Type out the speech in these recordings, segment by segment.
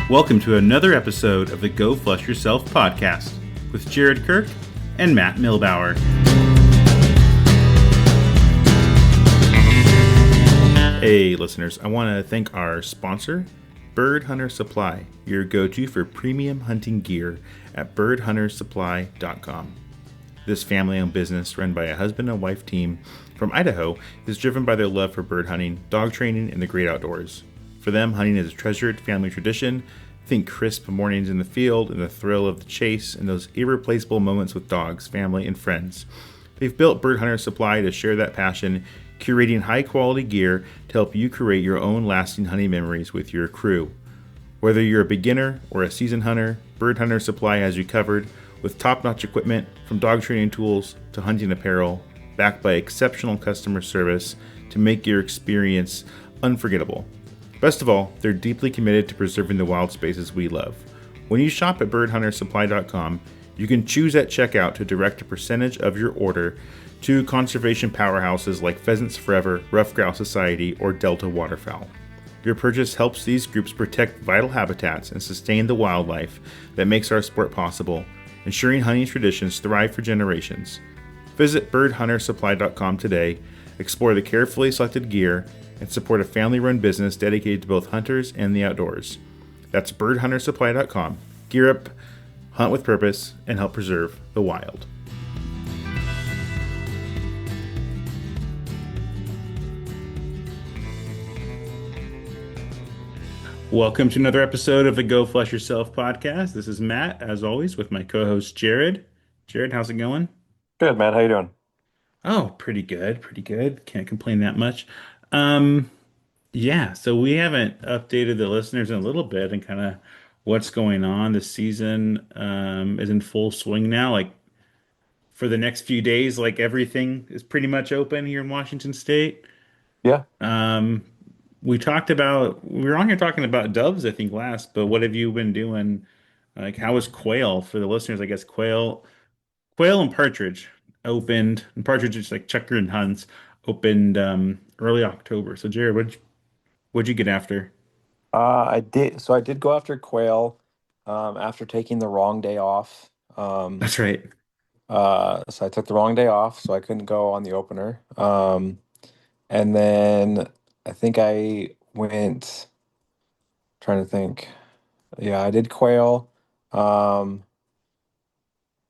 Welcome to another episode of the Go Flush Yourself podcast with Jared Kirk and Matt Milbauer. Hey listeners, I want to thank our sponsor, Bird Hunter Supply, your go-to for premium hunting gear at birdhuntersupply.com. This family-owned business run by a husband and wife team from Idaho is driven by their love for bird hunting, dog training, and the great outdoors. For them, hunting is a treasured family tradition. Think crisp mornings in the field and the thrill of the chase and those irreplaceable moments with dogs, family, and friends. They've built Bird Hunter Supply to share that passion, curating high-quality gear to help you create your own lasting hunting memories with your crew. Whether you're a beginner or a seasoned hunter, Bird Hunter Supply has you covered with top-notch equipment from dog training tools to hunting apparel, backed by exceptional customer service to make your experience unforgettable. Best of all, they're deeply committed to preserving the wild spaces we love. When you shop at birdhuntersupply.com, you can choose at checkout to direct a percentage of your order to conservation powerhouses like Pheasants Forever, Ruffed Grouse Society, or Delta Waterfowl. Your purchase helps these groups protect vital habitats and sustain the wildlife that makes our sport possible, ensuring hunting traditions thrive for generations. Visit birdhuntersupply.com today, explore the carefully selected gear, and support a family-run business dedicated to both hunters and the outdoors. That's birdhuntersupply.com. Gear up, hunt with purpose, and help preserve the wild. Welcome to another episode of the Go Flush Yourself podcast. This is Matt, as always, with my co-host Jared. Jared, how's it going? Good, man. How you doing? Oh, pretty good, pretty good. Can't complain that much. Um, yeah, so we haven't updated the listeners in a little bit and kind of what's going on. The season is in full swing now. Like for the next few days, like everything is pretty much open here in Washington State. Yeah. Um, we were on here talking about doves, I think, last, but what have you been doing? Like, how was quail for the listeners? I guess quail and partridge opened, and partridge is like checkered hunts opened early October. So, Jared, what'd you get after? I did. So I did go after quail, after taking the wrong day off. Um, That's right. so I took the wrong day off, so I couldn't go on the opener. And then I think I went, trying to think. Yeah, I did quail. Um,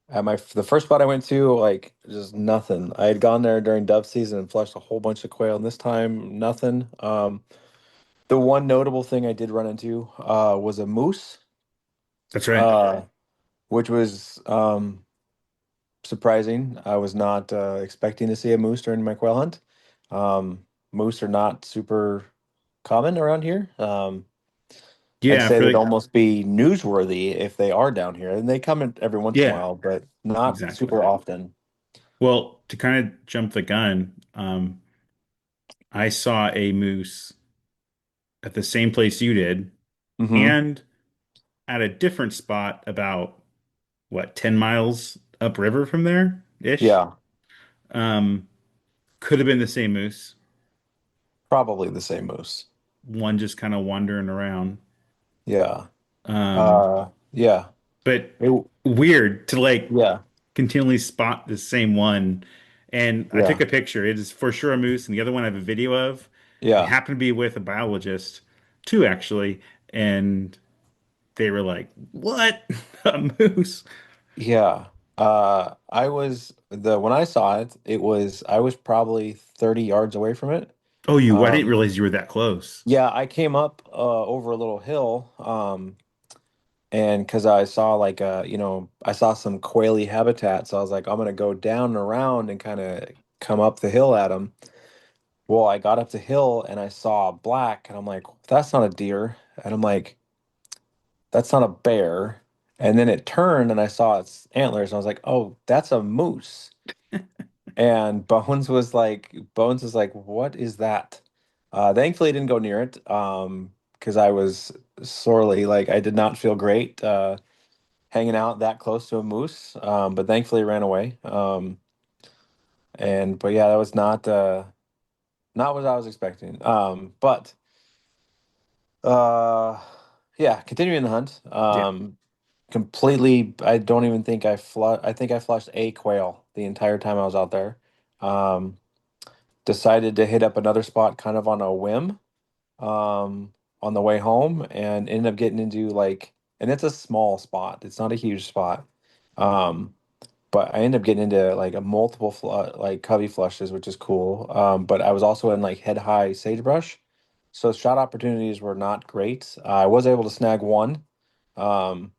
at the first spot I went to, like just nothing. I had gone there during dove season and flushed a whole bunch of quail, and this time nothing. The one notable thing I did run into was a moose, That's right. uh, which was surprising. I was not expecting to see a moose during my quail hunt. Moose are not super common around here. I'd Yeah, say for they'd the almost be newsworthy if they are down here, and they come in every once in a yeah, while, but not exactly. super often. Well, to kind of jump the gun, I saw a moose at the same place you did, Hmm. and at a different spot about what, 10 miles upriver from there ish. Yeah, Um, could have been the same moose, probably the same moose. one just kind of wandering around. Yeah. Um, Yeah. but It, weird to like yeah. continually spot the same one. And I took Yeah. a picture. It is for sure a moose, and the other one I have a video of. It Yeah. happened to be with a biologist, too, actually, and they were like, "What? A moose?" Yeah. I was the when I saw it, I was probably 30 yards away from it. Oh, you? I didn't Um, realize you were that close. yeah, I came up over a little hill, and because I saw like I saw some quaily habitat, so I was like, I'm gonna go down and around and kind of come up the hill at them. Well, I got up the hill and I saw black, and I'm like, that's not a deer, and I'm like, that's not a bear. And then it turned and I saw its antlers and I was like, oh, that's a moose. And Bones was like, what is that? Thankfully, I didn't go near it because I was sorely like, I did not feel great hanging out that close to a moose. But thankfully, it ran away. But yeah, that was not what I was expecting. But uh, Yeah, continuing the hunt. Yeah. Completely. I don't even think I think I flushed a quail the entire time I was out there. Um, Decided to hit up another spot kind of on a whim. On the way home, and ended up getting into like, and it's a small spot. It's not a huge spot. Um, but I ended up getting into like a multiple like covey flushes, which is cool. But I was also in like head high sagebrush, so shot opportunities were not great. I was able to snag one, um,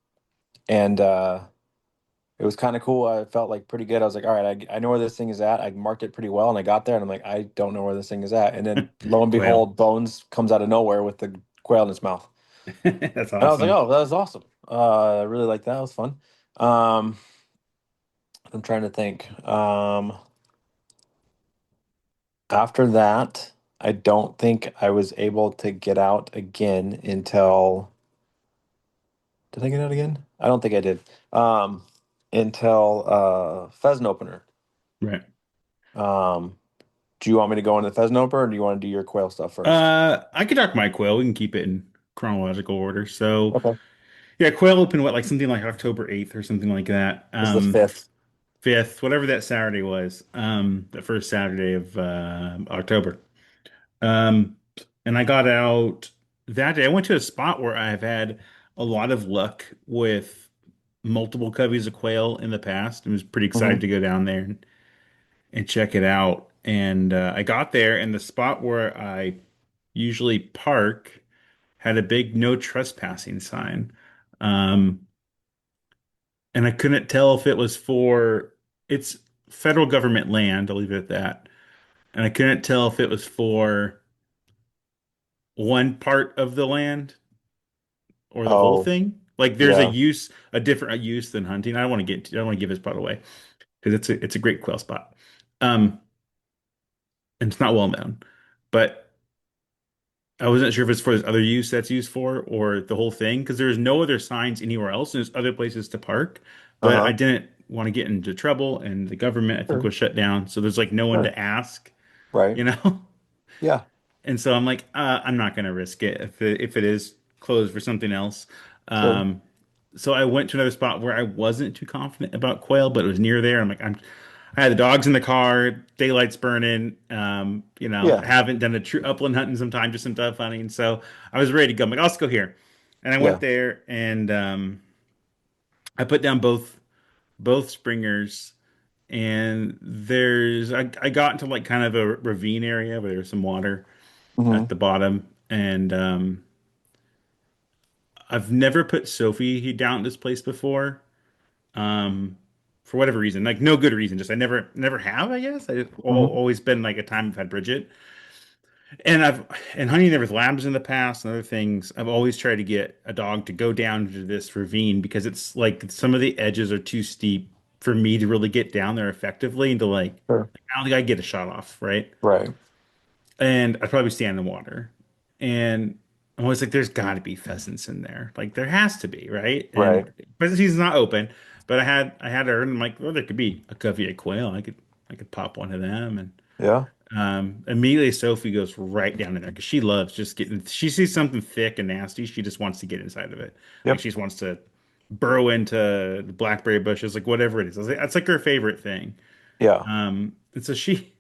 and it was kind of cool. I felt like pretty good. I was like, all right, I know where this thing is at. I marked it pretty well, and I got there, and I'm like, I don't know where this thing is at. And then lo and Quail. behold, Bones comes out of nowhere with the quail in his mouth. That's And I was like, awesome. oh, that was awesome. I really liked that. It was fun. Um, I'm trying to think. After that, I don't think I was able to get out again until. Did I get out again? I don't think I did. Until Pheasant Opener. Right. Um, do you want me to go into the Pheasant Opener, or do you want to do your quail stuff first? I could talk my quail. We can keep it in chronological order. So, Okay. yeah, quail opened what, like something like October 8th or something like that. This is the fifth. 5th, whatever that Saturday was. The first Saturday of October. Um, and I got out that day. I went to a spot where I've had a lot of luck with multiple coveys of quail in the past. I was pretty excited Hmm. to go down there and check it out. And I got there, and the spot where I usually park had a big no trespassing sign. Um, and I couldn't tell if it was for it's federal government land, I'll leave it at that. And I couldn't tell if it was for one part of the land or the whole Oh, thing. Like there's yeah. a different use than hunting. I don't want to give this spot away because it's a great quail spot. Um, and it's not well known, but I wasn't sure if it's for this other use that's used for or the whole thing because there's no other signs anywhere else. And there's other places to park, but I Uh-huh. didn't want to get into trouble, and the government I think Sure. was shut down, so there's like no one Sure. to ask, Right. you know. Yeah. And so I'm like, I'm not going to risk it if it is closed for something else. Sure. Um, so I went to another spot where I wasn't too confident about quail, but it was near there. I had the dogs in the car, daylight's burning. I Yeah. haven't done a true upland hunt in some time, just some dove hunting. So I was ready to go. I'm like, I'll just go here. And I went Yeah. there and I put down both springers. And I got into like kind of a ravine area where there's some water at Hmm. the bottom. And I've never put Sophie down at this place before. Um, for whatever reason, like no good reason, just I never have, I guess. Hmm. Always been like a time I've had Bridget. And hunting there with labs in the past and other things, I've always tried to get a dog to go down to this ravine because it's like some of the edges are too steep for me to really get down there effectively and to like Sure. I don't think I get a shot off, right? Right. And I'd probably stand in the water. And I'm always like, there's got to be pheasants in there. Like there has to be, right? Right. And pheasant season's not open, but I had her, and I'm like, well, there could be a covey of quail. I could pop one of them, and Yeah. immediately Sophie goes right down in there because she loves just getting. She sees something thick and nasty, she just wants to get inside of it. Like Yep. she just wants to burrow into the blackberry bushes, like whatever it is. I was like, that's like her favorite thing. Yeah. And so she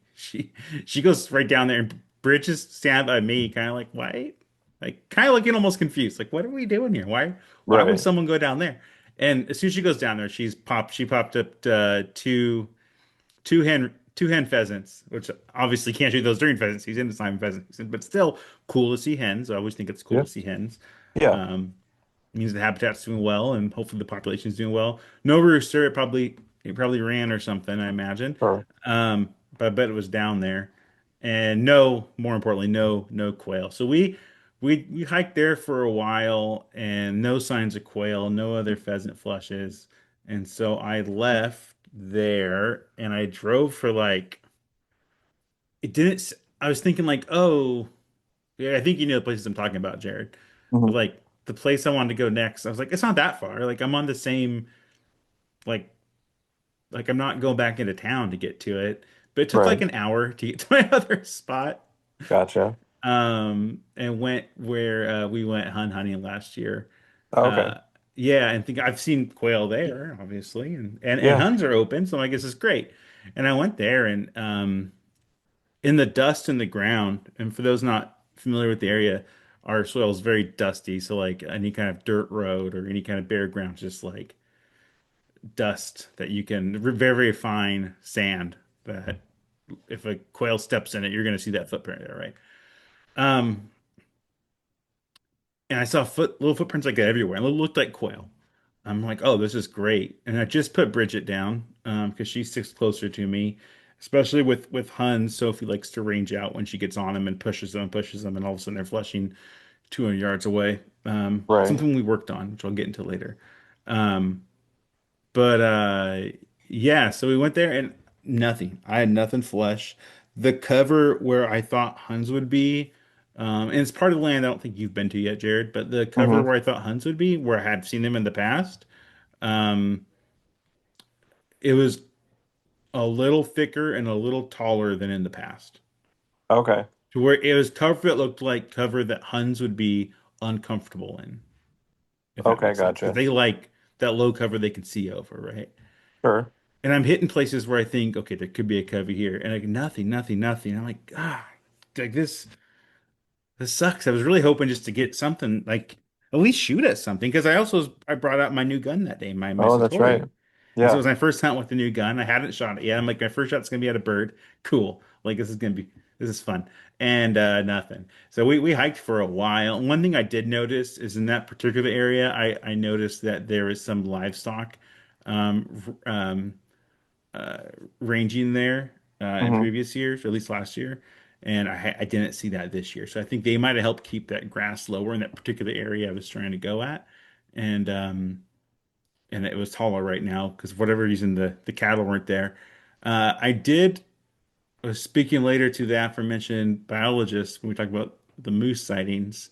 goes right down there, and Bridge is stand by me, kind of like, why? Like kind of looking almost confused. Like, what are we doing here? Why would Right. someone go down there? And as soon as she goes down there, she popped up two hen pheasants, which obviously can't shoot those during pheasant season. It's not even pheasant season, but still cool to see hens. I always think it's cool Yeah. to see hens. Yeah. Um, means the habitat's doing well and hopefully the population's doing well. No rooster, it probably ran or something, I imagine. Sure. But I bet it was down there. And no, more importantly, no quail. So we hiked there for a while and no signs of quail, no other pheasant flushes. And so I left there and I drove for like it didn't I was thinking like, oh, yeah, I think you know the places I'm talking about, Jared. But Hmm. like the place I wanted to go next, I was like, it's not that far. Like I'm on the same like I'm not going back into town to get to it. But it took like Right. an hour to get to my other spot. Gotcha. and went where we went hunting last year. Oh, okay. Uh, yeah, and think I've seen quail there, obviously, and Yeah. hunts are open, so I guess it's great. And I went there, and in the dust in the ground, and for those not familiar with the area, our soil is very dusty, so like any kind of dirt road or any kind of bare ground, just like dust that you can very, very fine sand that if a quail steps in it, you're going to see that footprint there, right? Um, and I saw little footprints like that everywhere, and it looked like quail. I'm like, oh, this is great. And I just put Bridget down because she sticks closer to me, especially with Huns. Sophie likes to range out when she gets on them and pushes them, and all of a sudden they're flushing 200 yards away. Right. Something we worked on, which I'll get into later. Um, but yeah, so we went there and nothing. I had nothing flush. The cover where I thought Huns would be, and it's part of the land I don't think you've been to yet, Jared, but the cover Mm-hmm. where I thought Huns would be, where I had seen them in the past, um, it was a little thicker and a little taller than in the past. Okay. To where it was cover that looked like cover that Huns would be uncomfortable in, if that Okay, makes sense. Because gotcha. they like that low cover they can see over, right? Sure. And I'm hitting places where I think, okay, there could be a cover here, and like nothing, nothing, nothing. I'm like, like this sucks. I was really hoping just to get something like at least shoot at something because I brought out my new gun that day, my Oh, that's right. Satori. And so it Yeah. was my first hunt with the new gun. I hadn't shot it yet. I'm like, my first shot's gonna be at a bird. Cool. Like this is fun. And nothing. So we hiked for a while. One thing I did notice is in that particular area, I noticed that there is some livestock um, uh, ranging there in Mm-hmm. previous years, or at least last year, and I didn't see that this year. So I think they might have helped keep that grass lower in that particular area I was trying to go at, and and it was taller right now because for whatever reason the cattle weren't there. I did was speaking later to the aforementioned biologist when we talked about the moose sightings,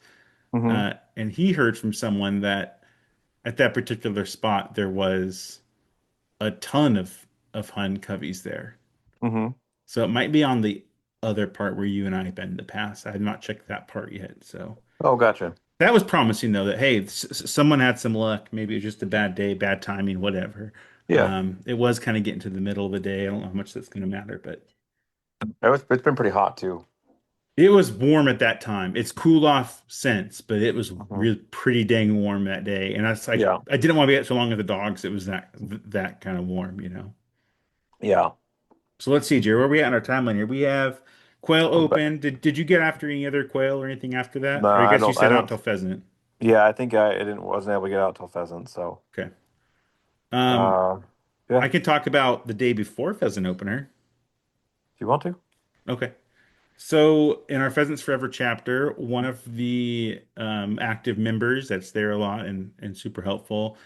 Mm-hmm. and he heard from someone that at that particular spot there was a ton of Hun coveys there. Mm-hmm. So it might be on the other part where you and I have been in the past. I have not checked that part yet. So Oh, gotcha. that was promising though that hey, someone had some luck. Maybe it was just a bad day, bad timing, whatever. Yeah. It was kind of getting to the middle of the day. I don't know how much that's going to matter, but It's been pretty hot too. it was warm at that time. It's cooled off since, but it was Hmm. really pretty dang warm that day. And Yeah. I didn't want to be out so long with the dogs. It was that kind of warm, you know. Yeah. So let's see, Jerry, where are we at in our timeline here? We have quail But open. Did you get after any other quail or anything after no, that? Or I guess you I set out don't. till pheasant. Yeah, I think I didn't wasn't able to get out till pheasant. So, Okay. Um, uh, yeah. I can talk about the day before pheasant opener. If you want to. Okay. So in our Pheasants Forever chapter, one of the active members that's there a lot and super helpful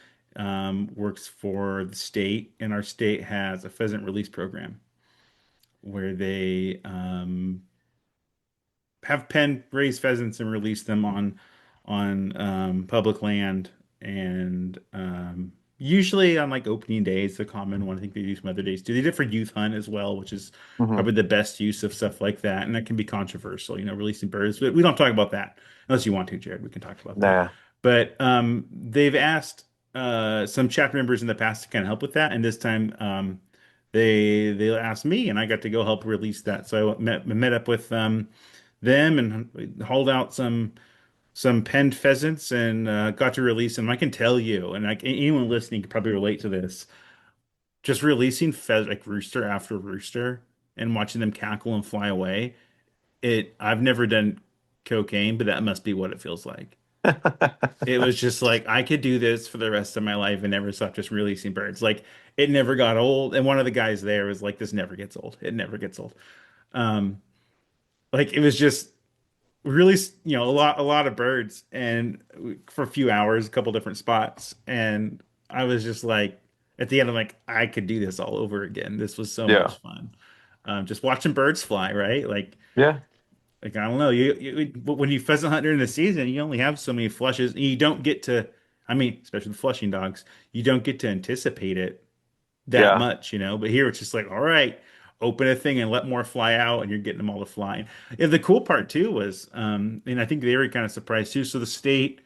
works for the state, and our state has a pheasant release program where they have pen raise pheasants and release them on public land and usually on like opening days, the common one. I think they do some other days too. They did for youth hunt as well, which is Hmm. probably the best use of stuff like that, and that can be controversial, you know, releasing birds. But we don't talk about that unless you want to, Jared. We can talk about that. Nah. But they've asked some chapter members in the past to kind of help with that, and this time they asked me, and I got to go help release that. So met up with them and hauled out some penned pheasants and got to release them. I can tell you, and like anyone listening could probably relate to this. Just releasing like rooster after rooster and watching them cackle and fly away. I've never done cocaine, but that must be what it feels like. It was just like I could do this for the rest of my life and never stop just releasing birds. Like it never got old. And one of the guys there was like, "This never gets old. It never gets old." Um, like it was just really, you know, a lot of birds and for a few hours, a couple different spots. And I was just like, at the end, I'm like, I could do this all over again. This was so Yeah. much fun. Just watching birds fly, right? Yeah. Like I don't know, when you pheasant hunt during the season, you only have so many flushes, and you don't get to. I mean, especially the flushing dogs, you don't get to anticipate it that Yeah. much, you know. But here it's just like, all right, open a thing and let more fly out, and you're getting them all to fly. And the cool part too was, and I think they were kind of surprised too. So the state,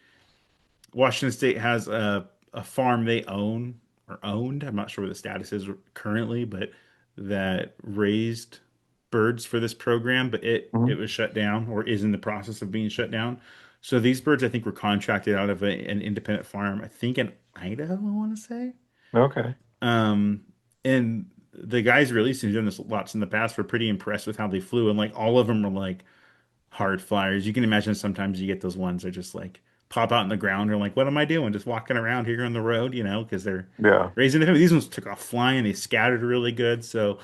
Washington State has a farm they own or owned. I'm not sure what the status is currently, but that raised birds for this program, but it Mhm. was shut down or is in the process of being shut down. So these birds, I think, were contracted out of an independent farm, I think in Idaho, I want to say. Okay. Um, and the guys releasing done this lots in the past were pretty impressed with how they flew, and like all of them were like hard flyers. You can imagine sometimes you get those ones that just like pop out in the ground or like, what am I doing? Just walking around here on the road, because they're Yeah. raising the family. These ones took off flying. They scattered really good. So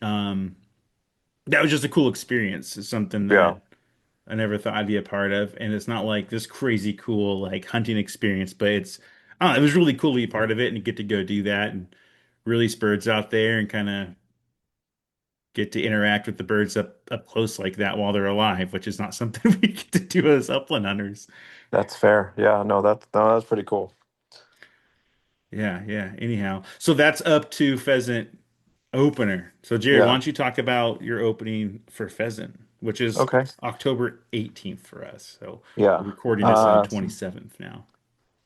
um, that was just a cool experience. It's something Yeah. that I never thought I'd be a part of. And it's not like this crazy cool like hunting experience, but I don't know, it was really cool to be part of it and get to go do that and release birds out there and kind of get to interact with the birds up close like that while they're alive, which is not something we get to do as upland hunters. That's fair. Yeah. No, that's pretty cool. Yeah, yeah. Anyhow, so that's up to Pheasant Opener. So Jerry, why Yeah. don't you talk about your opening for Pheasant, which is Okay. October 18th for us. So we're Yeah. recording this on 27th now.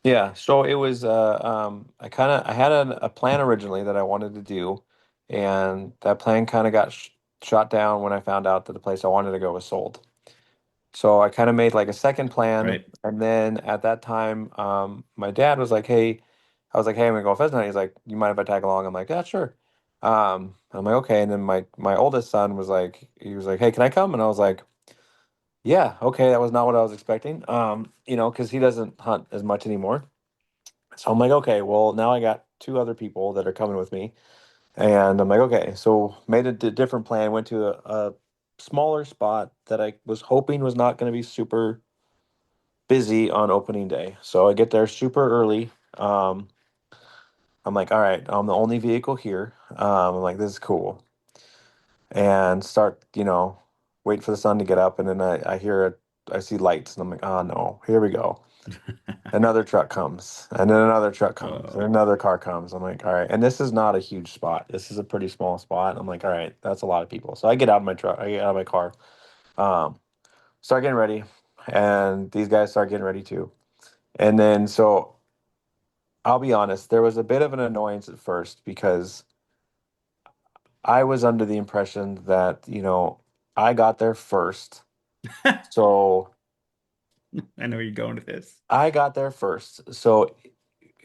Yeah, so it was I had a plan originally that I wanted to do, and that plan kind of got shot down when I found out that the place I wanted to go was sold. So I kind of made like a second plan, Right. and then at that time, my dad was like, "Hey," I was like, "Hey, I'm gonna go pheasant hunting." He's like, "You mind if I tag along?" I'm like, "Yeah, sure." I'm like, "Okay," and then my oldest son was like, he was like, "Hey, can I come?" And I was like, "Yeah, okay." That was not what I was expecting, because he doesn't hunt as much anymore. So I'm like, okay, well, now I got two other people that are coming with me. And I'm like, okay, so made a different plan, went to a smaller spot that I was hoping was not going to be super busy on opening day. So I get there super early. Um, I'm like, all right, I'm the only vehicle here. I'm like, this is cool. And start, wait for the sun to get up. And then I see lights and I'm like, oh no, here we go. Another truck comes, and then another truck comes, and Oh, another car comes. I'm like, all right. And this is not a huge spot. This is a pretty small spot. I'm like, all right, that's a lot of people. So I get out of my truck, I get out of my car, um, start getting ready, and these guys start getting ready too. And then so I'll be honest, there was a bit of an annoyance at first because I was under the impression that, I got there first. So I know where you're going with this. I got there first. So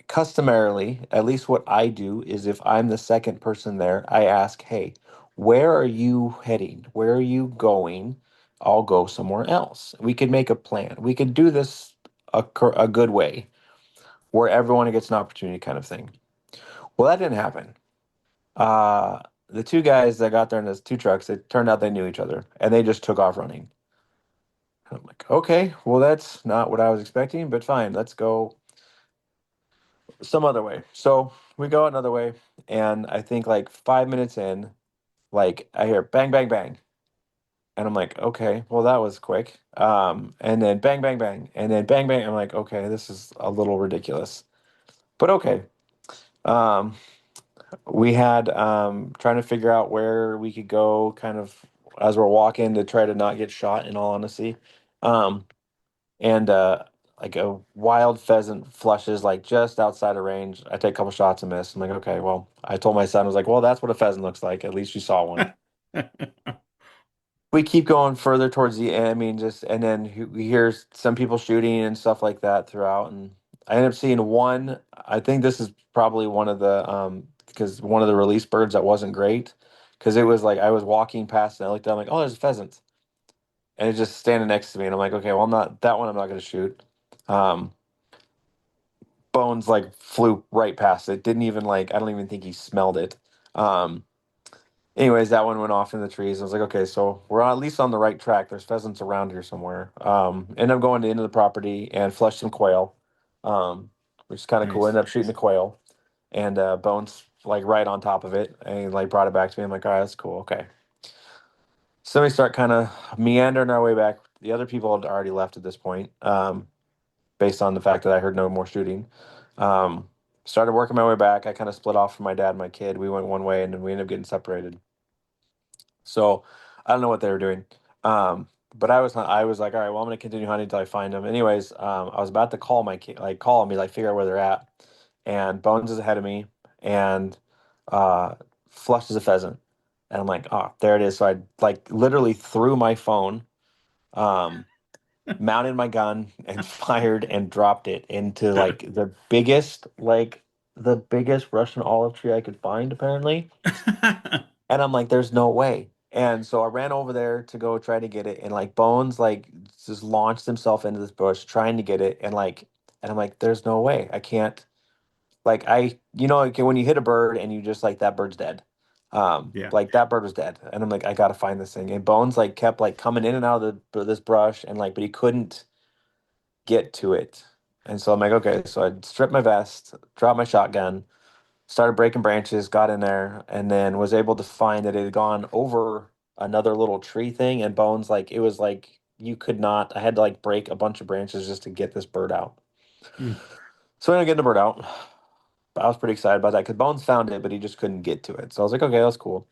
customarily, at least what I do is if I'm the second person there, I ask, hey, where are you heading? Where are you going? I'll go somewhere else. We could make a plan. We could do this a good way where everyone gets an opportunity kind of thing. Well, that didn't happen. The two guys that got there in those two trucks, it turned out they knew each other and they just took off running. I'm like, okay, well, that's not what I was expecting, but fine, let's go some other way. So we go another way, and I think like 5 minutes in, like I hear bang, bang, bang, and I'm like, okay, well that was quick. And then bang, bang, bang, and then bang, bang. I'm like, okay, this is a little ridiculous, but okay. Um, we had trying to figure out where we could go, kind of as we're walking to try to not get shot. In all honesty, um, and like a wild pheasant flushes like just outside of range. I take a couple shots and miss. I'm like, okay, well, I told my son, I was like, well, that's what a pheasant looks like. At least you saw one. We keep going further towards the end. I mean, just and then we hear some people shooting and stuff like that throughout, and I end up seeing one. I think this is probably one of the because one of the release birds that wasn't great because it was like I was walking past and I looked down like, oh, there's a pheasant, and it's just standing next to me, and I'm like, okay, well, I'm not that one. I'm not going to shoot. Um, Bones like flew right past it. Didn't even like I don't even think he smelled it. Um Anyways, that one went off in the trees. I was like, okay, so we're at least on the right track. There's pheasants around here somewhere. Ended up going into the property and flushed some quail. Which is kind of cool. Nice. Ended up shooting the quail and Bones like right on top of it and he like brought it back to me. I'm like, all right, that's cool. Okay. So we start kind of meandering our way back. The other people had already left at this point. Based on the fact that I heard no more shooting. Um, Started working my way back. I kind of split off from my dad and my kid. We went one way and then we ended up getting separated. So I don't know what they were doing. But I was like, all right, well, I'm gonna continue hunting until I find them. Anyways, I was about to call my kid, like call me, like figure out where they're at, and Bones is ahead of me, and uh, flushes a pheasant, and I'm like, oh, there it is. So I like literally threw my phone, um, mounted my gun, and fired and dropped it into the biggest Russian olive tree I could find, apparently. And I'm like, there's no way. And so I ran over there to go try to get it, and like Bones like just launched himself into this bush trying to get it, and I'm like, there's no way. I can't like like when you hit a bird and you just like that bird's dead. Yeah. Like that bird was dead. And I'm like, I gotta find this thing. And Bones like kept like coming in and out of this brush and like, but he couldn't get to it. And so I'm like, okay, so I stripped my vest, dropped my shotgun, started breaking branches, got in there, and then was able to find that it had gone over another little tree thing. And Bones, like, it was like you could not, I had to like break a bunch of branches just to get this bird out. Mm. So I ended up getting the bird out. But I was pretty excited about that because Bones found it, but he just couldn't get to it. So I was like, okay, that's cool.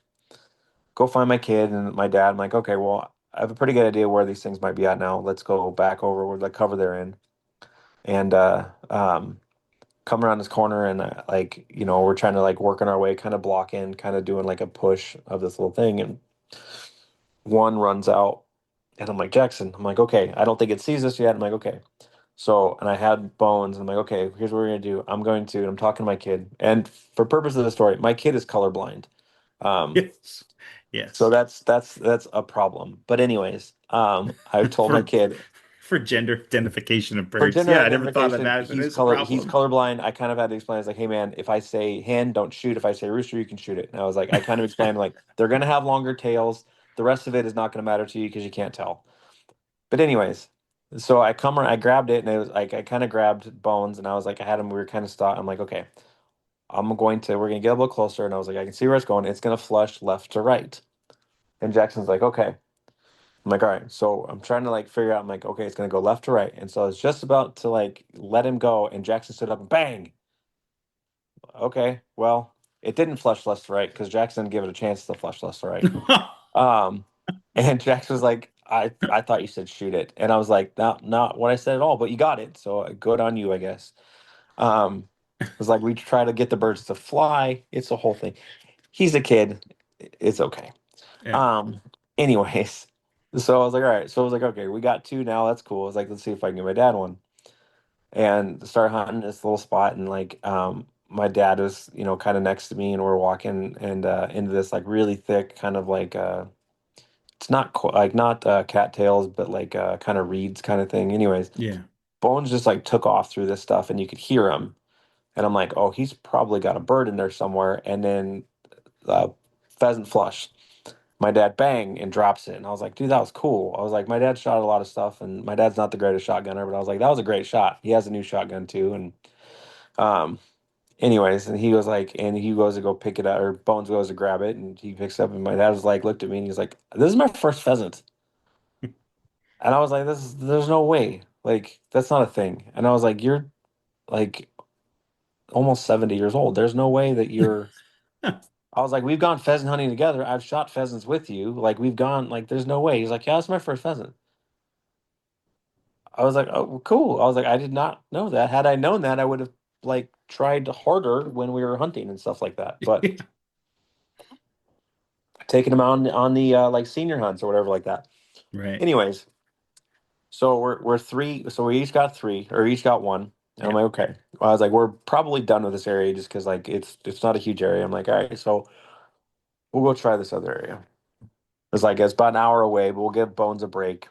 Go find my kid and my dad. I'm like, okay, well, I have a pretty good idea where these things might be at now. Let's go back over where the cover they're in. And come around this corner and we're trying to like work on our way, kind of blocking, kind of doing like a push of this little thing, and one runs out, and I'm like, Jackson, I'm like, okay, I don't think it sees us yet. I'm like, okay. So, and I had Bones, and I'm like, okay, here's what we're gonna do. And I'm talking to my kid, and for purpose of the story, my kid is colorblind. um Yes. so Yes. that's a problem, but anyways, I told my For kid, for gender identification of for birds. gender Yeah, I never thought of identification, that, but it's a he's problem. colorblind. I kind of had to explain. It's like, hey man, if I say hen, don't shoot. If I say rooster, you can shoot it. And I was like, I kind of explained like they're gonna have longer tails. The rest of it is not gonna matter to you because you can't tell. But anyways, so I grabbed it, and it was like I kind of grabbed Bones, and I was like, I had him. We were kind of stuck. I'm like, okay, we're gonna get a little closer, and I was like, I can see where it's going. It's gonna flush left to right. And Jackson's like, okay. I'm like, all right. So I'm trying to like figure out. I'm like, okay, it's gonna go left to right. And so I was just about to like let him go, and Jackson stood up and bang. Okay, well, it didn't flush left to right because Jackson didn't give it a chance to flush left to right. Um, and Jackson was like, I thought you said shoot it, and I was like, not what I said at all, but you got it. So good on you, I guess. It was like we try to get the birds to fly. It's a whole thing. He's a kid. It's okay. Yeah. Um, anyways, so I was like, all right. So I was like, okay, we got two now. That's cool. I was like, let's see if I can get my dad one. And start hunting this little spot, and like my dad was, kind of next to me, and we're walking and into this like really thick kind of like it's not like not cattails, but like kind of reeds kind of thing. Anyways, Yeah. Bones just like took off through this stuff, and you could hear him. And I'm like, oh, he's probably got a bird in there somewhere. And then uh, pheasant flush. My dad bang and drops it. And I was like, dude, that was cool. I was like, my dad shot a lot of stuff, and my dad's not the greatest shotgunner, but I was like, that was a great shot. He has a new shotgun too. And um, anyways, and he was like, and he goes to go pick it up, or Bones goes to grab it, and he picks it up, and my dad was like, looked at me, and he's like, this is my first pheasant. And I was like, there's no way. Like, that's not a thing. And I was like, you're like almost 70 years old. There's no way that you're. I was like, we've gone pheasant hunting together. I've shot pheasants with you. Like, we've gone, like, there's no way. He's like, yeah, that's my first pheasant. I was like, oh, well, cool. I was like, I did not know that. Had I known that, I would have, like, tried harder when we were hunting and stuff like that. But Yeah. taking them on the, like, senior hunts or whatever like that. Right. Anyways, so we're three. So we each got three, or each got one. And I'm Yeah. like, okay. Well, I was like, we're probably done with this area just because, like, it's not a huge area. I'm like, all right, so we'll go try this other area. It's like it's about an hour away, but we'll give Bones a break,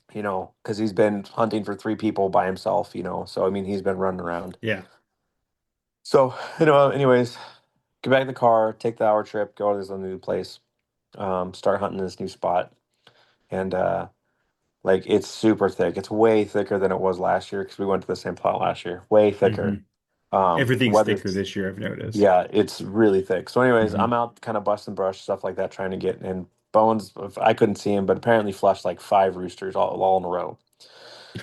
because he's been hunting for three people by himself, So I mean, he's been running around. Yeah. So anyways, get back in the car, take the hour trip, go to this new place, start hunting this new spot, and like it's super thick. It's way thicker than it was last year because we went to the same plot last year. Way Hmm. thicker. The Everything's thicker weather's this year, I've noticed. Yeah, it's really thick. So anyways, Hmm. I'm out kind of busting brush stuff like that, trying to get and Bones. I couldn't see him, but apparently flushed like five roosters all in a row.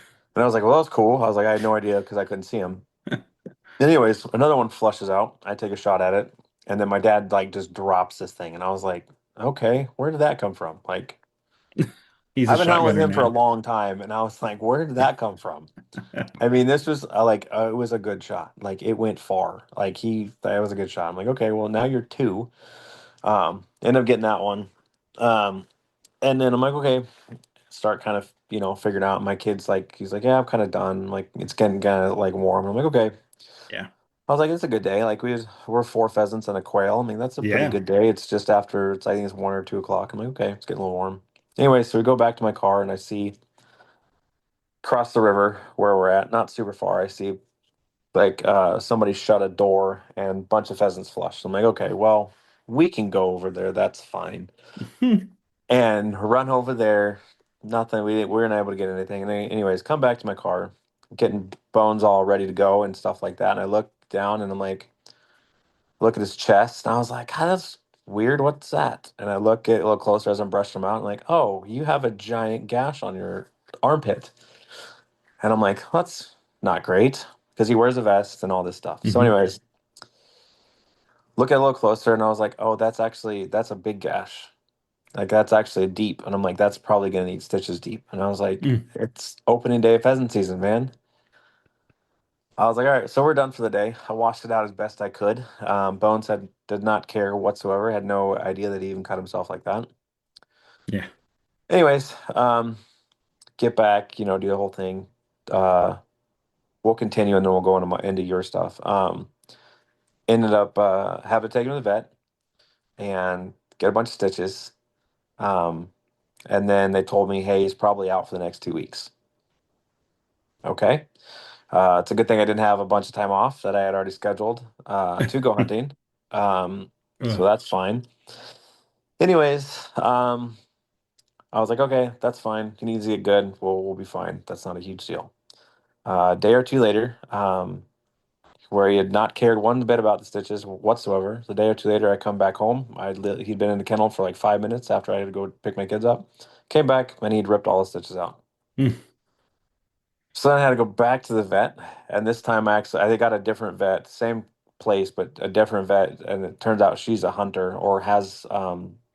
And I was like, well, that was cool. I was like, I had no idea because I couldn't see him. Anyways, another one flushes out. I take a shot at it, and then my dad like just drops this thing, and I was like, okay, where did that come from? Like, He's a I've been hunting with shotgunner him for a now. long time, and I was like, where did that come from? I mean, this was it was a good shot. Like, it went far. Like, that was a good shot. I'm like, okay, well, now you're two. End up getting that one. Um, and then I'm like, okay, start kind of, figuring out. My kid's like, he's like, yeah, I'm kind of done. Like, it's getting kind of like warm. I'm like, okay. Yeah. I was like, it's a good day. Like, we're four pheasants and a quail. I mean, that's a pretty Yeah. good day. It's just after, I think it's 1 or 2 o'clock. I'm like, okay, it's getting a little warm. Anyway, so we go back to my car and I see across the river where we're at, not super far, I see like somebody shut a door and a bunch of pheasants flushed. I'm like, okay, well, we can go over there. That's fine. And run over there. Nothing. We weren't able to get anything. And anyways, come back to my car, getting bones all ready to go and stuff like that. And I look down and I'm like, look at his chest. And I was like, God, that's weird. What's that? And I look at a little closer as I'm brushing him out. I'm like, oh, you have a giant gash on your armpit. And I'm like, that's not great because he wears a vest and all this stuff. So, Hmm. anyways, look at it a little closer, and I was like, oh, that's a big gash. Like, that's actually deep. And I'm like, that's probably gonna need stitches deep. And I was like, Mm. it's opening day of pheasant season, man. I was like, all right, so we're done for the day. I washed it out as best I could. Bones did not care whatsoever. Had no idea that he even cut himself like that. Yeah. Anyways, get back, do the whole thing. Uh, we'll continue, and then we'll go into your stuff. Ended up having to take him to the vet and get a bunch of stitches. Um, and then they told me, hey, he's probably out for the next 2 weeks. Okay. It's a good thing I didn't have a bunch of time off that I had already scheduled to go hunting. So Ugh. that's fine. Anyways, I was like, okay, that's fine. He needs to get good. We'll be fine. That's not a huge deal. A day or two later, where he had not cared one bit about the stitches whatsoever. The day or two later, I come back home. He'd been in the kennel for like 5 minutes after I had to go pick my kids up. Came back and he'd ripped all the stitches out. Mm. So then I had to go back to the vet, and this time I got a different vet, same place but a different vet, and it turns out she's a hunter or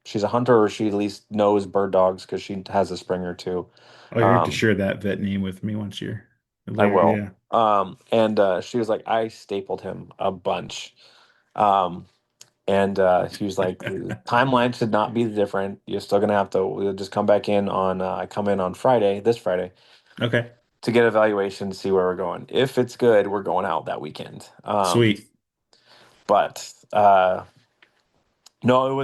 she's a hunter or she at least knows bird dogs because she has a Springer too. Oh, you have to Um, share that vet name with me once you're I there. will. Yeah. And she was like, I stapled him a bunch. Um, and she was like, the timeline should not be different. You're still gonna have to we'll just come back in on I come in on this Friday, Okay. to get evaluation to see where we're going. If it's good, we're going out that weekend. Sweet. But no, it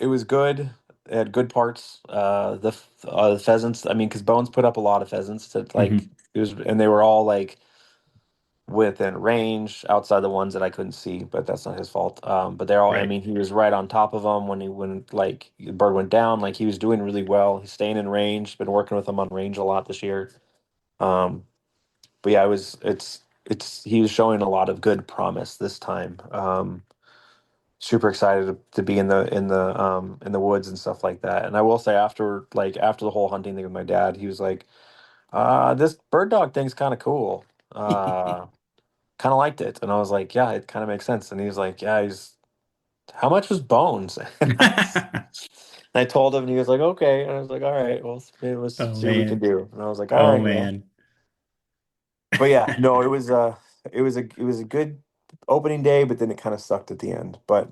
was good. It had good parts. The pheasants. I mean, because Bones put up a lot of pheasants. That like Hmm. it was, and they were all like within range outside the ones that I couldn't see, but that's not his fault. But they're all. I Right. mean, he was right on top of them when like the bird went down. Like he was doing really well. He's staying in range. Been working with him on range a lot this year. Um, but yeah, it's he was showing a lot of good promise this time. Super excited to be in the woods and stuff like that. And I will say after the whole hunting thing with my dad, he was like, this bird dog thing's kind of cool. Uh, kind of liked it. And I was like, yeah, it kind of makes sense. And he was like, yeah, he's how much was Bones? And I told him, and he was like, okay. And I was like, all right, well, let's Oh see what we can man. do. And I was like, all Oh right, well. man. But yeah, no, it was a good opening day, but then it kind of sucked at the end. But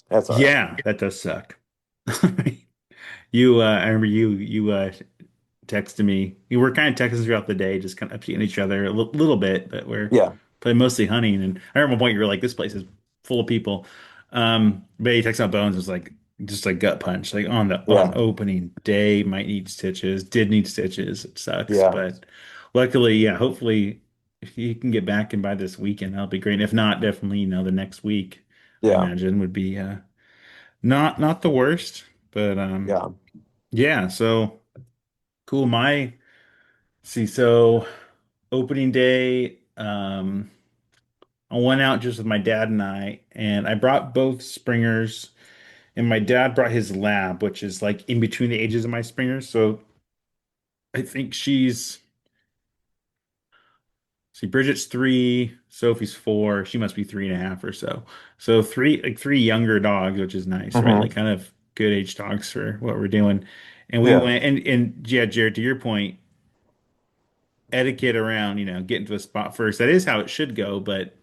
that's all right. Yeah, that does suck. I remember you texted me. We were kind of texting throughout the day, just kind of updating each other a little bit, but we're Yeah, playing mostly hunting. And I remember one point you were like, "This place is full of people." But you texted out Bones was like just a gut punch, like on yeah, opening day, might need stitches, did need stitches. It sucks, yeah, but luckily, yeah, hopefully, if you can get back and by this weekend, that'll be great. And if not, definitely, the next week, I yeah, imagine would be not the worst, but yeah. yeah. So cool. So opening day, I went out just with my dad and I brought both Springers, and my dad brought his lab, which is like in between the ages of my Springers. So I think she's See, Bridget's 3, Sophie's 4. She must be 3.5 or so. So three younger dogs, which is nice, right? Like Hmm. kind of good age dogs for what we're doing. And we Yeah. went and yeah, Jared, to your point, etiquette around, getting to a spot first. That is how it should go, but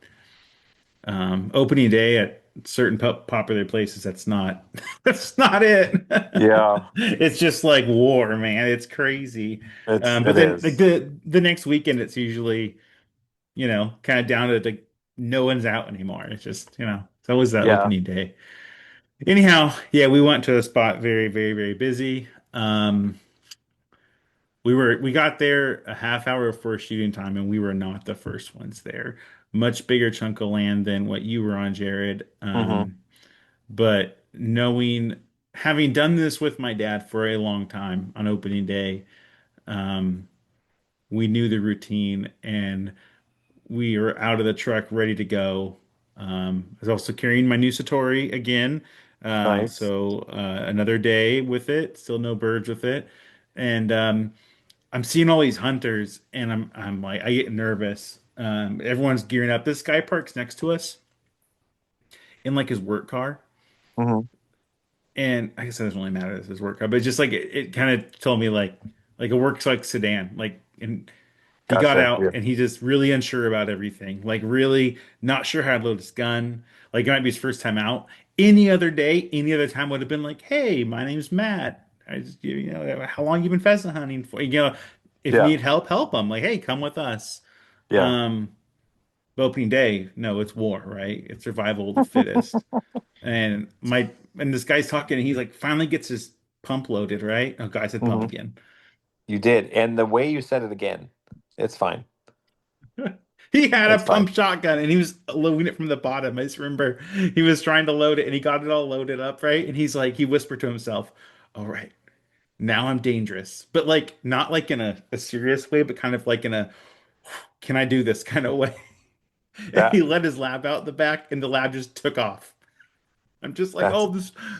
opening day at certain popular places, that's not that's not it. Yeah. It's just like war, man. It's crazy. But It then like is. the next weekend, it's usually kind of down to like no one's out anymore. It's just it's always that Yeah. opening day. Anyhow, yeah, we went to a spot very, very, very busy. We got there a half hour before shooting time, and we were not the first ones there. Much bigger chunk of land than what you were on, Jared. Hmm. But having done this with my dad for a long time on opening day, um, we knew the routine, and we were out of the truck ready to go. I was also carrying my new Satori again. Nice. Another day with it, still no birds with it. And I'm seeing all these hunters and I'm like I get nervous. Everyone's gearing up. This guy parks next to us in like his work car. Hmm. And I guess it doesn't really matter if it's his work car, but it's just like it kind of told me like a works like sedan. Like and he got Gotcha. out Yeah. and he just really unsure about everything. Like really not sure how to load his gun. Like it might be his first time out. Any other day, any other time would have been like, "Hey, my name's Matt. I just how long you been pheasant hunting for? If you Yeah. need help, help them. Like, hey, come with us." Yeah. Um, but opening day, no, it's war, right? It's survival of the fittest. And this guy's talking and he's like finally gets his pump loaded, right? Oh God, I said pump Hmm. again. You did. And the way you said it again, it's fine. He had a It's pump fine. shotgun and he was loading it from the bottom. I just remember he was trying to load it and he got it all loaded up, right? And he whispered to himself, "All right, now I'm dangerous." But like not like in a serious way, but kind of like in a can I do this kind of way. And he That let his lab out the back and the lab just took off. I'm just like, that's oh,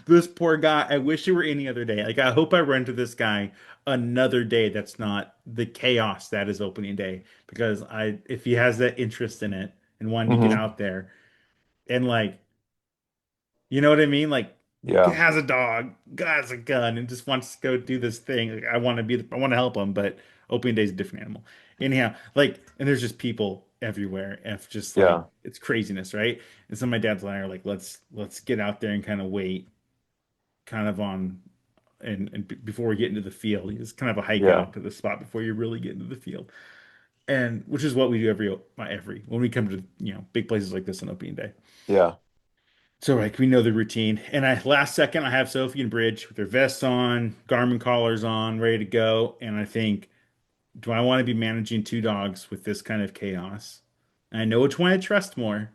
this poor guy. I wish it were any other day. Like, I hope I run into this guy another day that's not the chaos that is opening day. Because if he has that interest in it and wanting to get hmm. out there and like, you know what I mean? Like, Yeah. has a dog, has a gun, and just wants to go do this thing. Like, I want to help him, but opening day is a different animal. Anyhow, like, and there's just people everywhere. F just like Yeah. it's craziness, right? And so my dad's and I are like, let's get out there and kind of wait kind of on before we get into the field. It's kind of a hike Yeah. out to the spot before you really get into the field. And which is what we do every when we come to, big places like this on opening day. Yeah. So like we know the routine. And I last second I have Sophie and Bridge with their vests on, Garmin collars on, ready to go. And I think, do I want to be managing two dogs with this kind of chaos? And I know which one I trust more.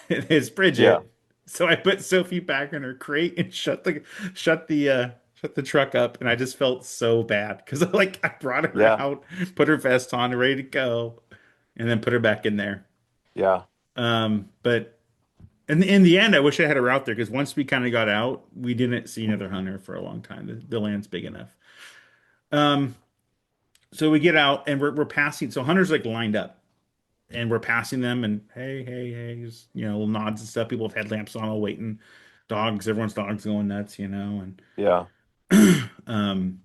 It's Yeah. Bridget. So I put Sophie back in her crate and shut the truck up, and I just felt so bad because like I brought her Yeah. out, put her vest on, ready to go, and then put her back in there. Yeah. But in the end, I wish I had her out there because once we kind of got out, we didn't see another hunter for a long time. The land's big enough. Um, so we get out and we're passing. So hunters like lined up. And we're passing them and hey, hey, hey, just, little nods and stuff. People with headlamps on, all waiting. Dogs, everyone's dogs going nuts, Yeah. and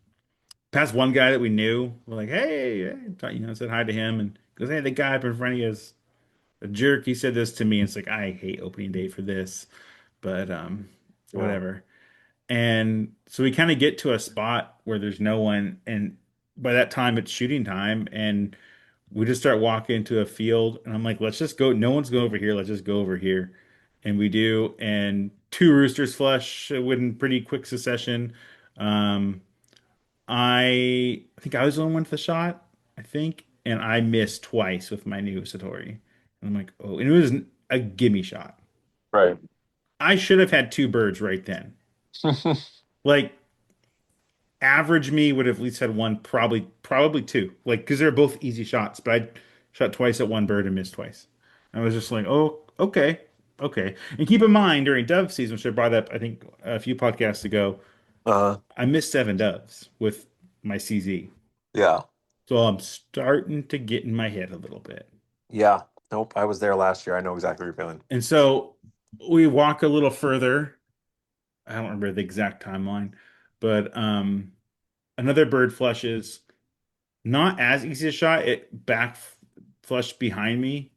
past one guy that we knew. We're like, hey, hey, said hi to him and goes, hey, the guy up in front of you is a jerk. He said this to me. It's like I hate opening day for this, but Yeah. whatever. And so we kind of get to a spot where there's no one, and by that time it's shooting time, and we just start walking into a field, and I'm like, let's just go. No one's going over here. Let's just go over here. And we do, and two roosters flush in pretty quick succession. Um, I think I was the only one with the shot, I think, and I missed twice with my new Satori. And I'm like, oh, and it was a gimme shot. Right. I should have had two birds right then. Like average me would have at least had one, probably two. Like because they're both easy shots, but I shot twice at one bird and missed twice. I was just like, oh, okay, okay. And keep in mind during dove season, which I brought up, I think a few podcasts ago, Uh, I missed seven doves with my CZ. yeah. So I'm starting to get in my head a little bit. Yeah. Nope. I was there last year. I know exactly what you're feeling. And so we walk a little further. I don't remember the exact timeline, but another bird flushes. Not as easy a shot. It back flushed behind me,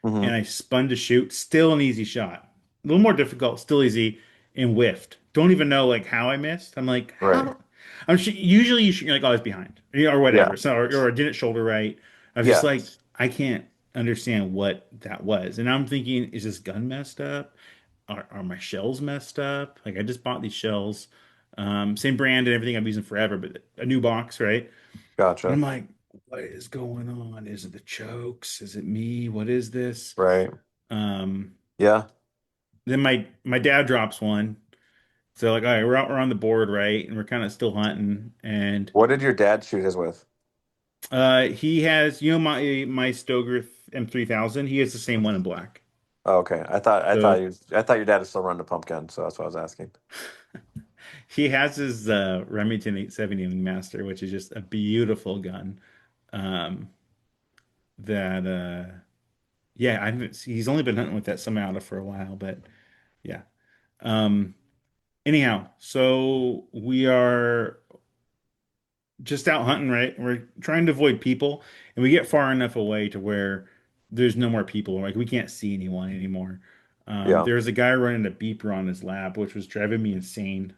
and Hmm. I spun to shoot. Still an easy shot. A little more difficult, still easy, and whiffed. Don't even know like how I missed. I'm like, Right. how? Usually you shoot, you're like, oh, I was behind, or Yeah. whatever. So or didn't shoulder right. I was just Yeah. like, I can't understand what that was, and I'm thinking, is this gun messed up? Are my shells messed up? Like I just bought these shells, same brand and everything I've using forever, but a new box, right? And I'm Gotcha. like, what is going on? Is it the chokes? Is it me? What is this? Right. Um, Yeah. then my dad drops one. So like, all right, we're on the board, right? And we're kind of still hunting. And What did your dad shoot his with? he has, my Stoger M3000. He has the same one in black. Oh, okay. So I thought your dad was still running a pump gun, so that's what I was asking. he has his Remington 870 Master, which is just a beautiful gun. Um, that yeah, he's only been hunting with that semi-auto for a while, but yeah. Um, Anyhow, so we are just out hunting, right? We're trying to avoid people, and we get far enough away to where there's no more people. Like we can't see anyone anymore. Yeah. There's a guy running a beeper on his lap, which was driving me insane.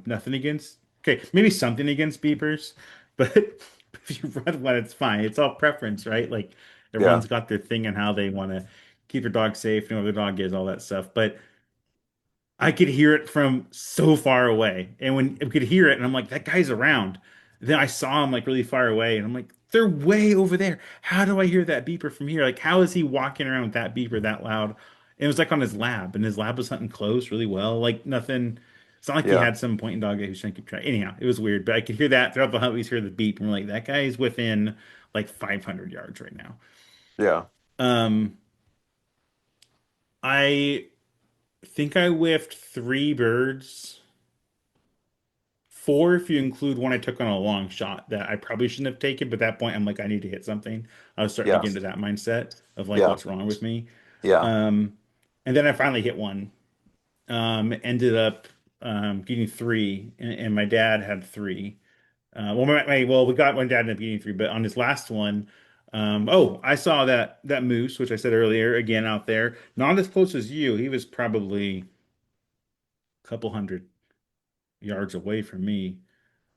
Nothing against, okay, maybe something against beepers, but if you run one, it's fine. It's all preference, right? Like Yeah. everyone's got their thing and how they want to keep their dog safe, know where their dog is, all that stuff. But I could hear it from so far away. And when I could hear it, and I'm like, that guy's around. Then I saw him like really far away, and I'm like, they're way over there. How do I hear that beeper from here? Like, how is he walking around with that beeper that loud? And it was like on his lab, and his lab was hunting close really well. Like nothing. It's not like he Yeah. had some pointing dog that he was trying to keep track. Anyhow, it was weird, but I could hear that throughout the hunt. We hear the beep, and we're like, that guy is within like 500 yards right now. Yeah. Um, I think I whiffed three birds. Four, if you include one I took on a long shot that I probably shouldn't have taken, but at that point I'm like, I need to hit something. I was starting to Yeah. get into that mindset of like, Yeah. what's wrong with me? Yeah. Um, and then I finally hit one. Ended up getting three, and my dad had three. Well, we got one dad ended up getting three, but on his last one, oh, I saw that moose, which I said earlier, again out there, not as close as you. He was probably a couple hundred yards away from me.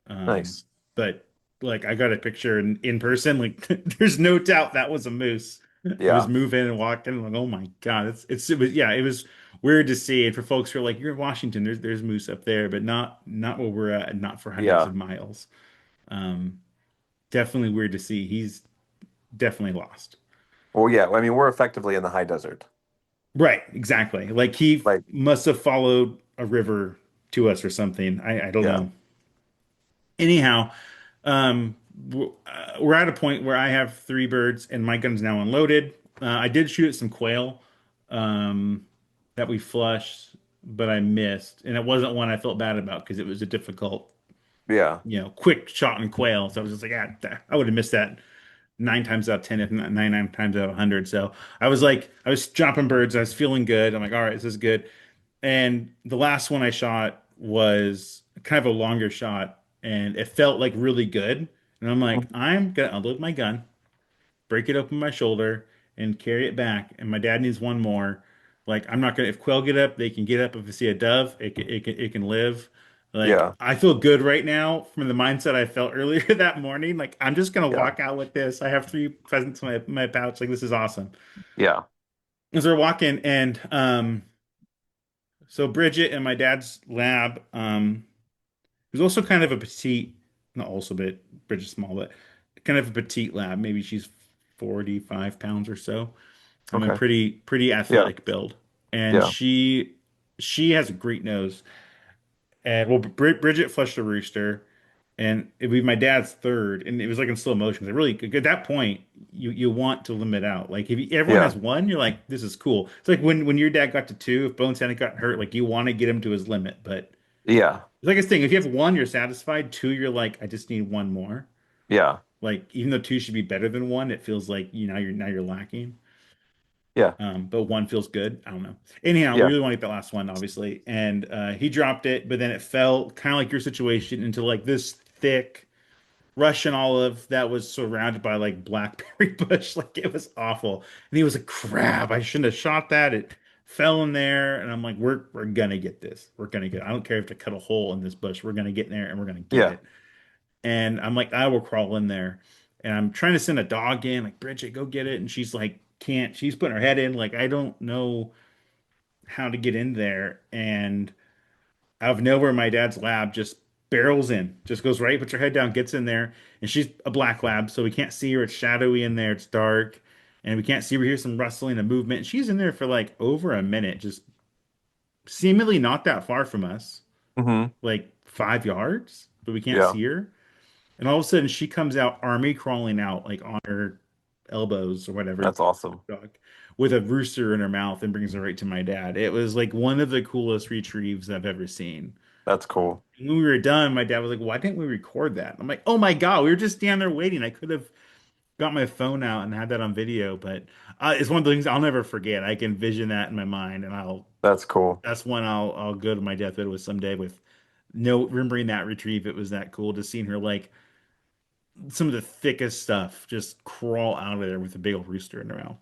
Um, Nice. but like I got a picture in person, like there's no doubt that was a moose. It was Yeah. moving and walking. Like, oh my God, it was yeah, it was weird to see. And for folks who are like, you're in Washington, there's moose up there, but not where we're at, and not for hundreds Yeah. of miles. Um, Definitely weird to see. He's definitely lost. Well, yeah. I mean, we're effectively in the high desert. Right, exactly. Like he Like, must have followed a river to us or something. I don't yeah. know. Anyhow, we're at a point where I have three birds and my gun's now unloaded. I did shoot at some quail um, that we flushed, but I missed, and it wasn't one I felt bad about because it was a difficult, Yeah. quick shot in quail. So I was just like, I would have missed that nine times out of ten, if not nine times out of 100. So I was like, I was dropping birds. I was feeling good. I'm like, all right, this is good. And the last one I shot was kind of a longer shot, and it felt like really good. And I'm like, Mhm. I'm gonna unload my gun, break it open my shoulder, and carry it back. And my dad needs one more. Like, I'm not gonna. If quail get up, they can get up. If they see a dove, it can live. Like, Yeah. I feel good right now from the mindset I felt earlier that morning. Like, I'm just gonna Yeah. walk out with this. I have three pheasants in my pouch. Like, this is awesome. Yeah. As we're walking, and so Bridget in my dad's lab, who's also kind of a petite, not also, but Bridget's small, but kind of a petite lab. Maybe she's 45 pounds or so. I mean, Okay. pretty Yeah. athletic build, and Yeah. she has a great nose. And well, Bridget flushed a rooster, and it would be my dad's third, and it was like in slow motion. 'Cause I really, at that point, you want to limit out. Like if everyone Yeah. has one, you're like, this is cool. It's like when your dad got to two, if Bones hadn't gotten hurt, like you want to get him to his limit. But Yeah. it's like this thing, if you have one, you're satisfied. Two, you're like, I just need one more. Yeah. Like even though two should be better than one, it feels like you're lacking. Yeah. But one feels good. I don't know. Anyhow, we Yeah. really want to get that last one, obviously. And he dropped it, but then it fell kind of like your situation into like this thick Russian olive that was surrounded by like blackberry bush. Like it was awful. And he was like, crap, I shouldn't have shot that. It fell in there. And I'm like, we're gonna get this. We're gonna get it. I don't care if to cut a hole in this bush. We're gonna get in there and we're gonna get Yeah. it. And I'm like, I will crawl in there. And I'm trying to send a dog in, like, Bridget, go get it. And she's like, can't. She's putting her head in, like, I don't know how to get in there. And out of nowhere, my dad's lab just barrels in, just goes right, puts her head down, gets in there. And she's a black lab, so we can't see her. It's shadowy in there, it's dark. And we can't see her. We hear some rustling and movement. And she's in there for like over a minute, just seemingly not that far from us, Hmm. like 5 yards, but we can't Yeah. see her. And all of a sudden, she comes out, army crawling out, like on her elbows or whatever, That's awesome. dog, with a rooster in her mouth and brings her right to my dad. It was like one of the coolest retrieves I've ever seen. That's cool. When we were done, my dad was like, "Why didn't we record that?" I'm like, "Oh my God, we were just standing there waiting. I could have got my phone out and had that on video, but it's one of the things I'll never forget. I can vision that in my mind, and That's cool. that's one I'll go to my deathbed with someday with no remembering that retrieve. It was that cool to seeing her like some of the thickest stuff just crawl out of there with a big old rooster in their mouth.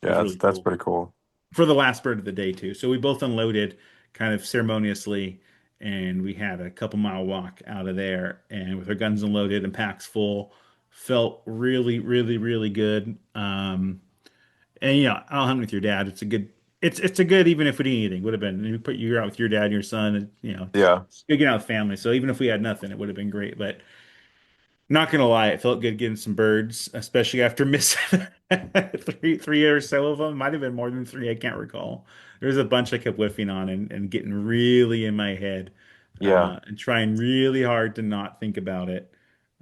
It Yeah, was that's really that's cool pretty cool. for the last bird of the day too. So we both unloaded kind of ceremoniously, and we had a couple-mile walk out of there, and with our guns unloaded and packs full, felt really, really, really good. And I'll hunt with your dad. It's a good. It's a good even if we didn't eat anything would have been. You put you out with your dad and your son, and Yeah. it's good getting out with family. So even if we had nothing, it would have been great. But not gonna lie, it felt good getting some birds, especially after missing three or so of them. Might have been more than three, I can't recall. There's a bunch I kept whiffing on and getting really in my head, Yeah. and trying really hard to not think about it.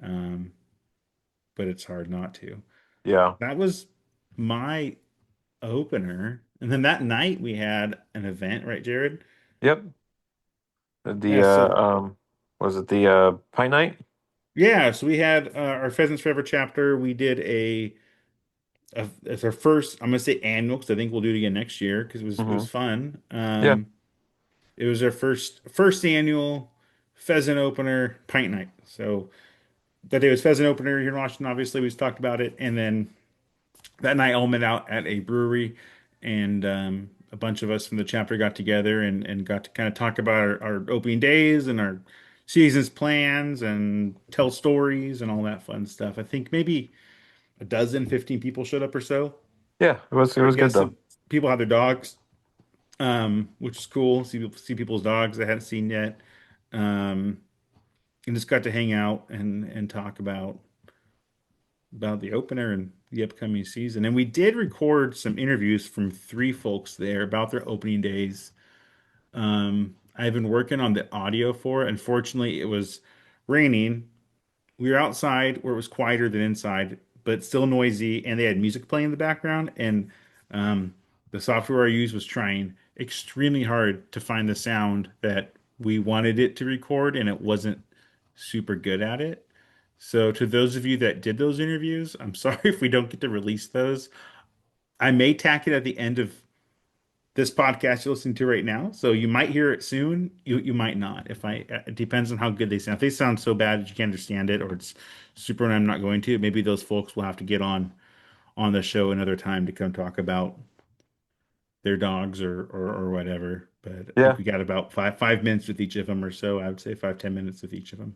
Um, but it's hard not to. Yeah. That was my opener. And then that night we had an event, right, Jared? Yep. Yeah, The so was it the Pine Night? so we had our Pheasants Forever chapter. We did it's our first, I'm gonna say annual because I think we'll do it again next year because it was Hmm. fun. Yeah. It was our first annual pheasant opener pint night. So that day was pheasant opener here in Washington. Obviously, we just talked about it, and then that night all met out at a brewery, and a bunch of us from the chapter got together and got to kind of talk about our opening days and our season's plans and tell stories and all that fun stuff. I think maybe a dozen, 15 people showed up or so. Yeah. It I was good guess though. people had their dogs, which is cool. See people's dogs I hadn't seen yet, um, and just got to hang out and talk about the opener and the upcoming season. And we did record some interviews from three folks there about their opening days. I've been working on the audio for it. Unfortunately, it was raining. We were outside where it was quieter than inside, but still noisy, and they had music playing in the background. And um, the software I used was trying extremely hard to find the sound that we wanted it to record, and it wasn't super good at it. So, to those of you that did those interviews, I'm sorry if we don't get to release those. I may tack it at the end of this podcast you're listening to right now. So you might hear it soon. You might not. If I It depends on how good they sound. If they sound so bad that you can't understand it, or it's super and I'm not going to, maybe those folks will have to get on the show another time to come talk about their dogs or whatever. But I think Yeah. we got about five minutes with each of them or so. I would say 5, 10 minutes with each of them.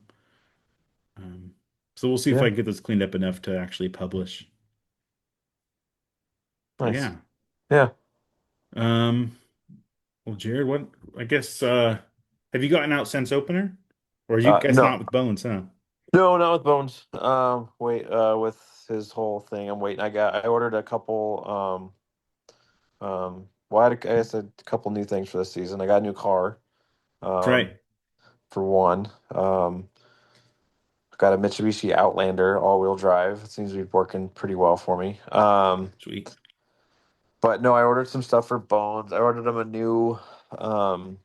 So we'll see if I Yeah. can get this cleaned up enough to actually publish. But Nice. yeah. Yeah. Um, well, Jared, what I guess have you gotten out since opener? Or you guys No. not with Bones, huh? No, not with Bones. Wait, with his whole thing, I'm waiting. I ordered a couple well, I guess a couple new things for this season. I got a new car, That's um, right. for one. Got a Mitsubishi Outlander all-wheel drive. It seems to be working pretty well for me. Sweet. But no, I ordered some stuff for Bones. I ordered him a new, um,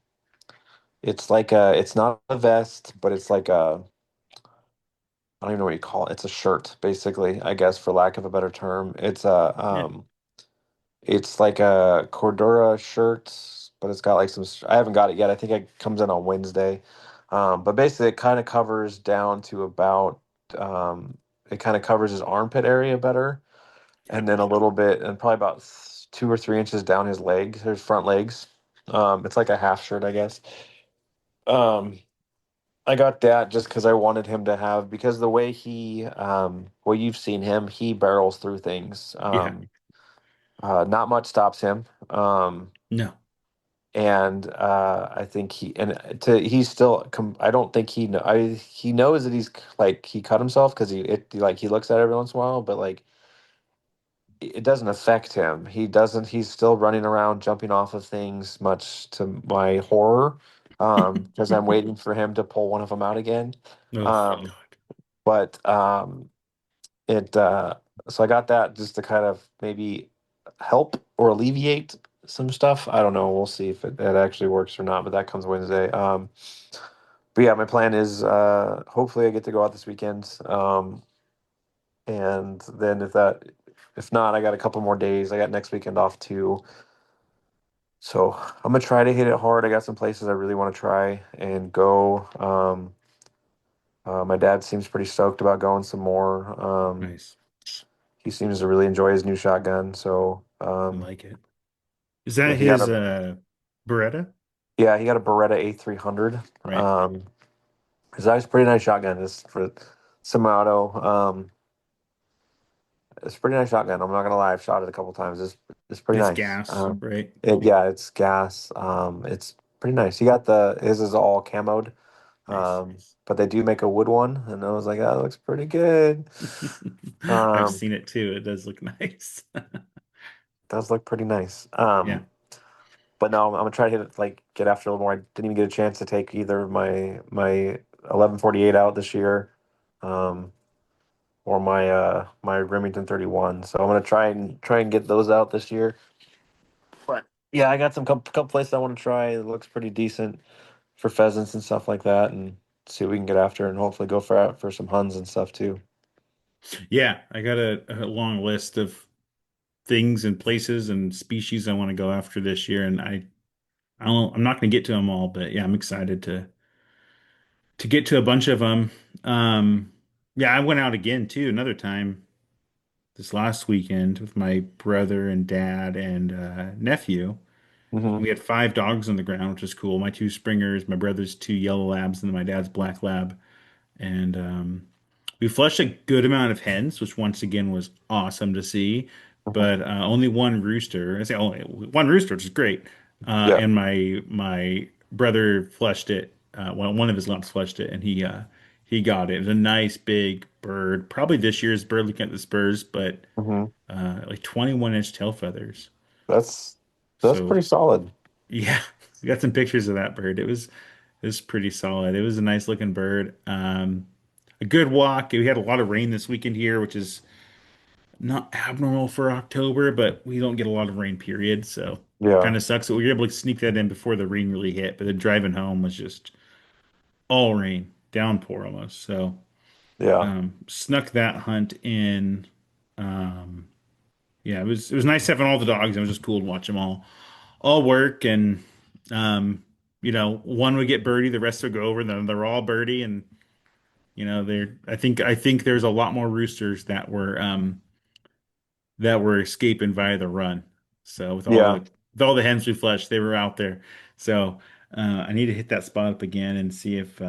it's like it's not a vest, but it's like I don't even know what you call it. It's a shirt, basically, I guess, for lack of a better term. Yeah. It's like a Cordura shirt, but it's got like some. I haven't got it yet. I think it comes in on Wednesday. But basically, it kind of covers down to about. It kind of covers his armpit area better, and Yep. then a little bit, and probably about 2 or 3 inches down his legs, his front legs. It's like a half shirt, I guess. Um, I got that just because I wanted him to have because the way well, you've seen him, he barrels through things. Yeah. Not much stops him. No. And I think he's still I don't think he knows that like he cut himself because he looks at it every once in a while, but like it doesn't affect him. He's still running around jumping off of things, much to my horror, because I'm waiting for him to pull one of them out again. Oh um God. but it so I got that just to kind of maybe help or alleviate some stuff. I don't know. We'll see if it actually works or not, but that comes Wednesday. But yeah, my plan is hopefully I get to go out this weekend. And then if not, I got a couple more days. I got next weekend off too. So I'm gonna try to hit it hard. I got some places I really want to try and go. My dad seems pretty stoked about going some more. Nice. He seems to really enjoy his new shotgun. So I like it. Is yeah, that his Beretta? yeah, he got a Beretta A300. Right. It's a pretty nice shotgun. It's for semi-auto. It's a pretty nice shotgun. I'm not gonna lie. I've shot it a couple times. It's pretty It's nice. gas, right? Yeah, it's gas. It's pretty nice. He got his is all camoed. Nice. But they do make a wood one, and I was like, that looks pretty good. I've Um, seen it too. It does look nice. does look pretty nice. Yeah. But no, I'm gonna try to get after a little more. I didn't even get a chance to take either of my 1148 out this year, um, or my Remington 31. So I'm gonna try and get those out this year. But yeah, I got some couple places I want to try. It looks pretty decent for pheasants and stuff like that, and see what we can get after, and hopefully go for some huns and stuff too. Yeah, I got a long list of things and places and species I want to go after this year, and I'm not going to get to them all, but yeah, I'm excited to get to a bunch of them. Yeah, I went out again too another time this last weekend with my brother and dad and nephew. Hmm. We had 5 dogs on the ground, which is cool. My two Springers, my brother's two yellow labs, and then my dad's black lab. And we flushed a good amount of hens, which once again was awesome to see. Hmm. But only one rooster. I say only one rooster, which is great. Yeah. And my brother flushed it. One of his labs flushed it, and he got it. It was a nice big bird. Probably this year's bird, looking at the spurs, but Hmm. like 21-inch tail feathers. That's that's So pretty solid. yeah, we got some pictures of that bird. It was pretty solid. It was a nice looking bird. A good walk. We had a lot of rain this weekend here, which is not abnormal for October, but we don't get a lot of rain, period. So Yeah. kind of sucks that we were able to sneak that in before the rain really hit. But the driving home was just all rain, downpour almost. So Yeah. snuck that hunt in. Um, yeah, it was nice having all the dogs. It was just cool to watch them all work and um, one would get birdie, the rest would go over, then they're all birdie and they're I think there's a lot more roosters that were escaping via the run. So Yeah. with all the hens we flushed, they were out there. So I need to hit that spot up again and see if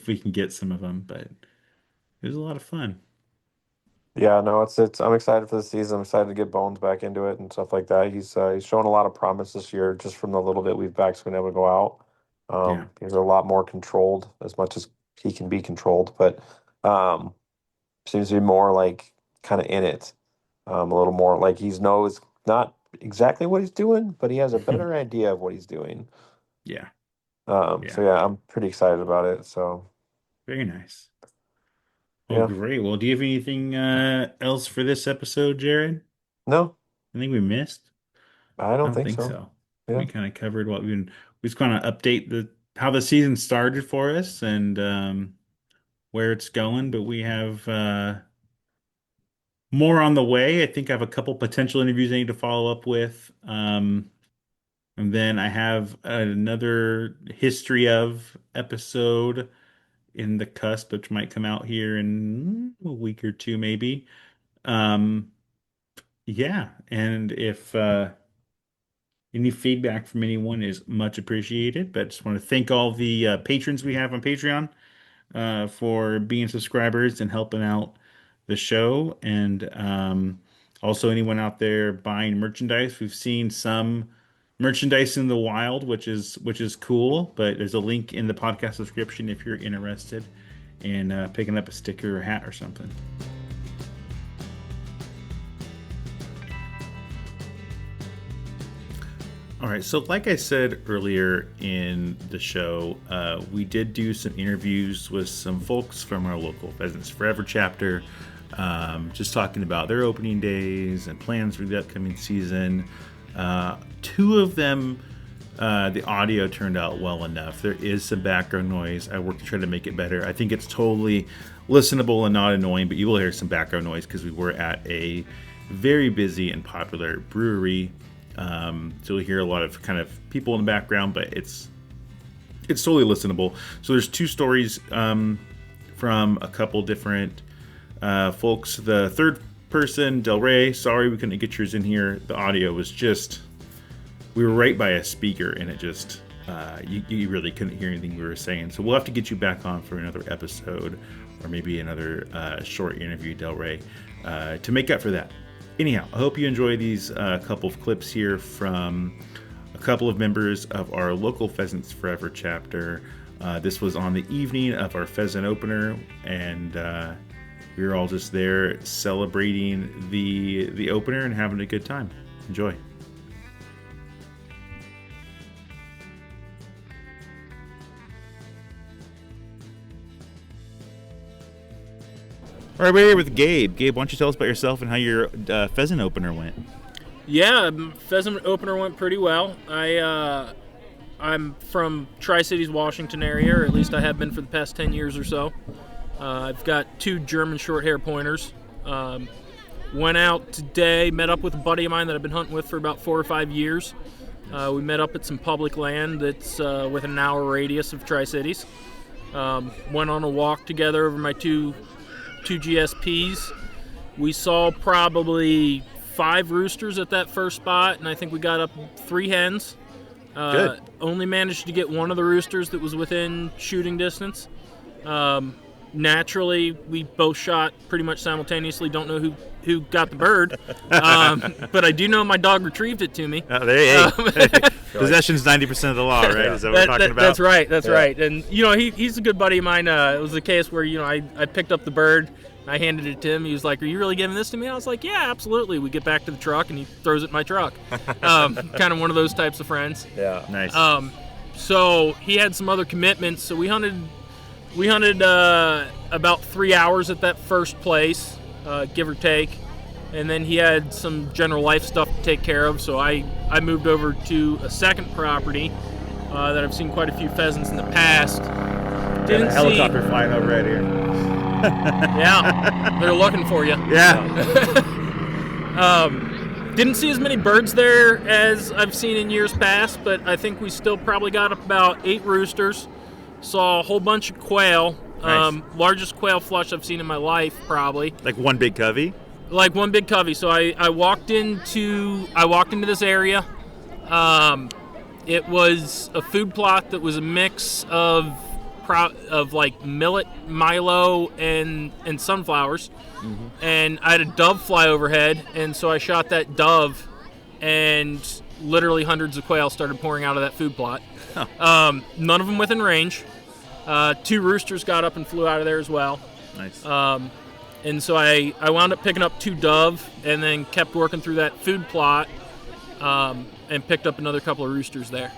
we can get some of them. But it was a lot of fun. Yeah, no, it's I'm excited for the season. I'm excited to get Bones back into it and stuff like that. He's shown a lot of promise this year just from the little bit we've actually been able to go out. Yeah. He's a lot more controlled as much as he can be controlled, but um seems to be more like kind of in it. A little more like he knows not exactly what he's doing, but he has a better idea of what he's doing. Yeah. So Yeah. yeah, I'm pretty excited about it. So Very nice. Well, yeah. great. Well, do you have anything else for this episode, Jared? No, I think we missed. I I don't don't think think so. so. Yeah. We kind of covered we just kind of update the how the season started for us and where it's going, but we have more on the way. I think I have a couple potential interviews I need to follow up with. And then I have another history of episode in the cusp, which might come out here in a week or two, maybe. Um, yeah, and if any feedback from anyone is much appreciated. But I just want to thank all the patrons we have on Patreon for being subscribers and helping out the show. And also anyone out there buying merchandise. We've seen some merchandise in the wild, which is cool. But there's a link in the podcast description if you're interested in picking up a sticker or hat or something. All right, so like I said earlier in the show, we did do some interviews with some folks from our local Pheasants Forever chapter, just talking about their opening days and plans for the upcoming season. Two of them, the audio turned out well enough. There is some background noise. I worked to try to make it better. I think it's totally listenable and not annoying, but you will hear some background noise because we were at a very busy and popular brewery. So you'll hear a lot of kind of people in the background, but it's totally listenable. So there's two stories from a couple different folks. The third person, Del Rey, sorry we couldn't get yours in here. The audio was just, we were right by a speaker and it just, you really couldn't hear anything we were saying. So we'll have to get you back on for another episode or maybe another short interview, Del Rey, to make up for that. Anyhow, I hope you enjoy these couple of clips here from a couple of members of our local Pheasants Forever chapter. This was on the evening of our Pheasant Opener, and we were all just there celebrating the opener and having a good time. Enjoy. All right, we're here with Gabe. Gabe, why don't you tell us about yourself and how your pheasant opener went? Yeah, pheasant opener went pretty well. I'm from Tri-Cities, Washington area, or at least I have been for the past 10 years or so. I've got 2 German short-hair pointers. Went out today, met up with a buddy of mine that I've been hunting with for about 4 or 5 years. We met up at some public land that's within an hour radius of Tri-Cities. Went on a walk together over my two GSPs. We saw probably 5 roosters at that first spot, and I think we got up 3 hens. Good. Only managed to get one of the roosters that was within shooting distance. Naturally, we both shot pretty much simultaneously. Don't know who got the bird, but I do know my dog retrieved it to me. Possession's 90% of the law, right? Is that what we're talking about? That's right. That's right. And he's a good buddy of mine. It was a case where I picked up the bird, I handed it to him. He was like, "Are you really giving this to me?" I was like, "Yeah, absolutely." We get back to the truck, and he throws it in my truck. Kind of one of those types of friends. Yeah. Nice. So he had some other commitments. So we hunted about 3 hours at that first place, give or take. And then he had some general life stuff to take care of. So I moved over to a second property that I've seen quite a few pheasants in the past. Didn't see a helicopter flying over right here. Yeah, they're looking for you. Yeah. Didn't see as many birds there as I've seen in years past, but I think we still probably got up about 8 roosters. Saw a whole bunch of quail. Nice. Largest quail flush I've seen in my life, probably. Like one big covey? Like one big covey. So I walked into this area. It was a food plot that was a mix of like millet, milo, and sunflowers. Mm-hmm. And I had a dove fly overhead, and so I shot that dove, and literally hundreds of quail started pouring out of that food plot. Huh. None of them within range. 2 roosters got up and flew out of there as well. Nice. And so I wound up picking up 2 dove, and then kept working through that food plot, and picked up another couple of roosters there.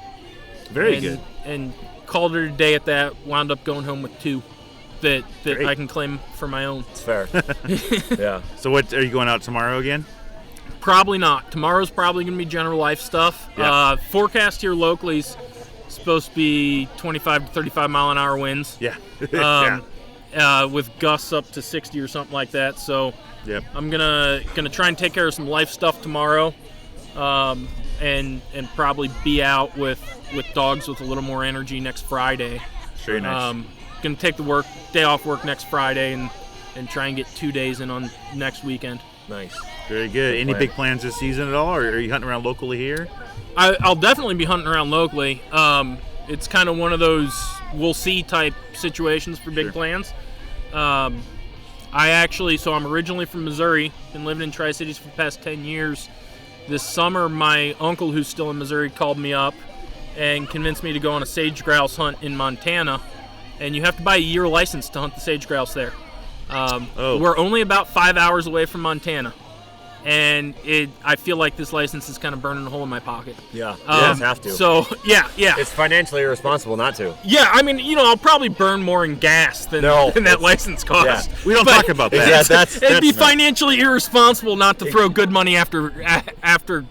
Very good. And called it a day at that. Wound up going home with 2 that I can claim for my own. It's fair. Yeah. So what, are you going out tomorrow again? Probably not. Tomorrow's probably going to be general life stuff. Yeah. Forecast here locally is supposed to be 25 to 35 mile an hour winds. Yeah. With gusts up to 60 or something like that. So Yep. I'm gonna try and take care of some life stuff tomorrow, and probably be out with dogs with a little more energy next Friday. Very nice. Gonna take the day off work next Friday and try and get 2 days in on next weekend. Nice. Very good. Any big plans this season at all, or are you hunting around locally here? I'll definitely be hunting around locally. It's kind of one of those we'll see type situations for big plans. I'm originally from Missouri, been living in Tri-Cities for the past 10 years. This summer, my uncle, who's still in Missouri, called me up and convinced me to go on a sage grouse hunt in Montana. And you have to buy a year license to hunt the sage grouse there. We're only about 5 hours away from Montana. And I feel like this license is kind of burning a hole in my pocket. Yeah, you guys have to. So, yeah. It's financially irresponsible not to. Yeah, I mean, I'll probably burn more in gas than that license costs. Yeah. We don't talk about that. Yeah, it'd be financially irresponsible not to throw good money after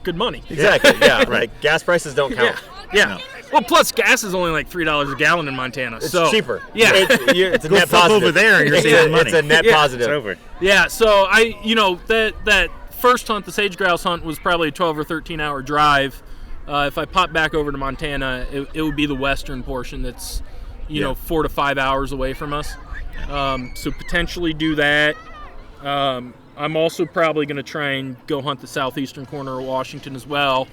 good money. Exactly, yeah, right. Gas prices don't count. Yeah. No. Well, plus gas is only like $3 a gallon in Montana. It's so cheaper. Yeah. It's a Go net flip positive. over there and you're saving money. It's a net Yeah. positive. It's over. Yeah, so that first hunt, the sage grouse hunt, was probably a 12 or 13 hour drive. If I pop back over to Montana, it would be the western portion that's 4 to 5 hours away from us. So potentially do that. I'm also probably going to try and go hunt the southeastern corner of Washington as well.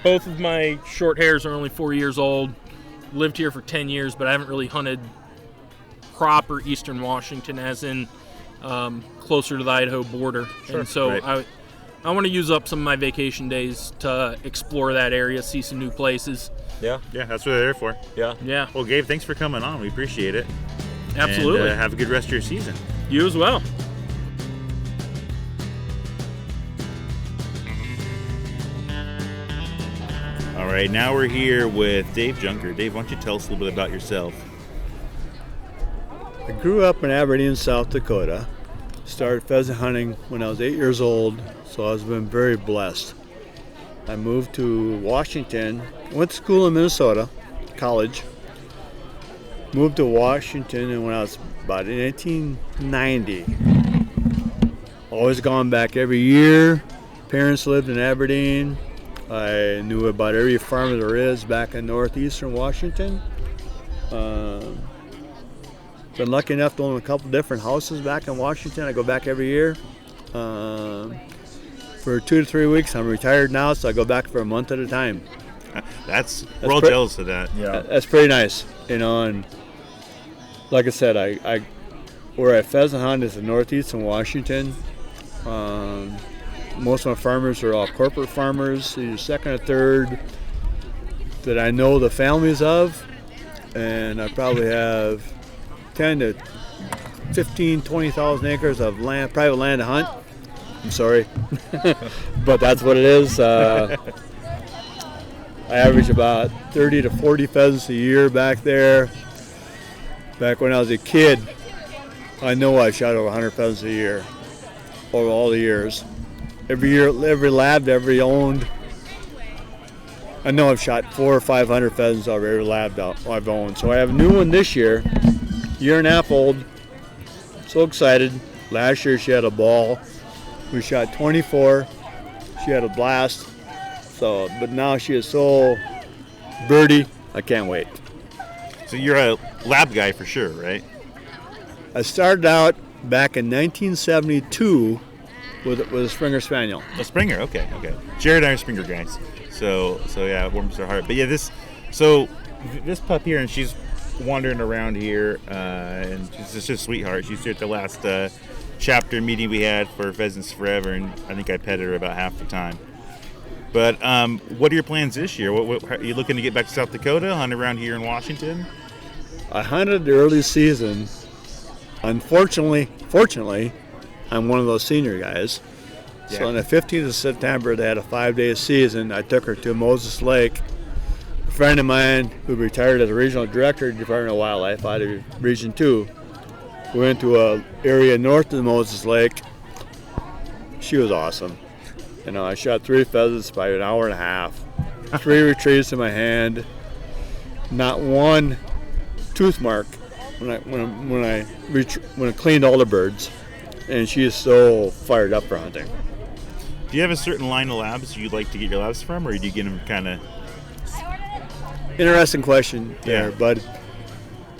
Both of my short hairs are only 4 years old. Lived here for 10 years, but I haven't really hunted proper eastern Washington, as in closer to the Idaho border. Sure. And so Right. I want to use up some of my vacation days to explore that area, see some new places. Yeah, Yeah, that's what they're there for. yeah. Yeah, Well, Gabe, thanks for coming on. We appreciate it. absolutely. And, have a good rest of your season. You as well. All right, now we're here with Dave Junker. Dave, why don't you tell us a little bit about yourself? I grew up in Aberdeen, South Dakota. Started pheasant hunting when I was 8 years old, so I've been very blessed. I moved to Washington, went to school in Minnesota, college. Moved to Washington and when I was about in 1990. Always gone back every year. Parents lived in Aberdeen. I knew about every farm there is back in northeastern Washington. Been lucky enough to own a couple different houses back in Washington. I go back every year for 2 to 3 weeks. I'm retired now, so I go back for a month at a time. We're all jealous of that. Yeah. That's pretty nice, And like I said, where I pheasant hunt is in northeastern Washington. Most of my farmers are all corporate farmers, either second or third that I know the families of, and I probably have 10 to 15, 20,000 acres of land, private land to hunt. I'm sorry, but that's what it is. I average about 30 to 40 pheasants a year back there. Back when I was a kid, I know I shot over 100 pheasants a year over all the years. Every year, every lab, every owned. I know I've shot 400 or 500 pheasants over every lab I've owned. So I have a new one this year, year and a half old. So excited. Last year she had a ball. We shot 24. She had a blast. So, but now she is so birdie. I can't wait. So you're a lab guy for sure, right? I started out back in 1972 with a Springer Spaniel. A Springer, okay. Jared and I are Springer guys. So yeah, it warms our heart. But yeah, this pup here, and she's wandering around here, and she's just a sweetheart. She's here at the last chapter meeting we had for Pheasants Forever, and I think I petted her about half the time. But what are your plans this year? What are you looking to get back to South Dakota, hunt around here in Washington? I hunted the early season. Fortunately, I'm one of those senior guys. Yeah. So on the 15th of September, they had a 5-day season. I took her to Moses Lake. A friend of mine who retired as a regional director of the Department of Wildlife out of Region 2. We went to an area north of Moses Lake. She was awesome. I shot 3 pheasants by an hour and a half. 3 retrieves in my hand. Not one tooth mark when I cleaned all the birds. and she is so fired up for hunting. Do you have a certain line of labs you like to get your labs from, or do you get them kind of? Interesting question there, bud.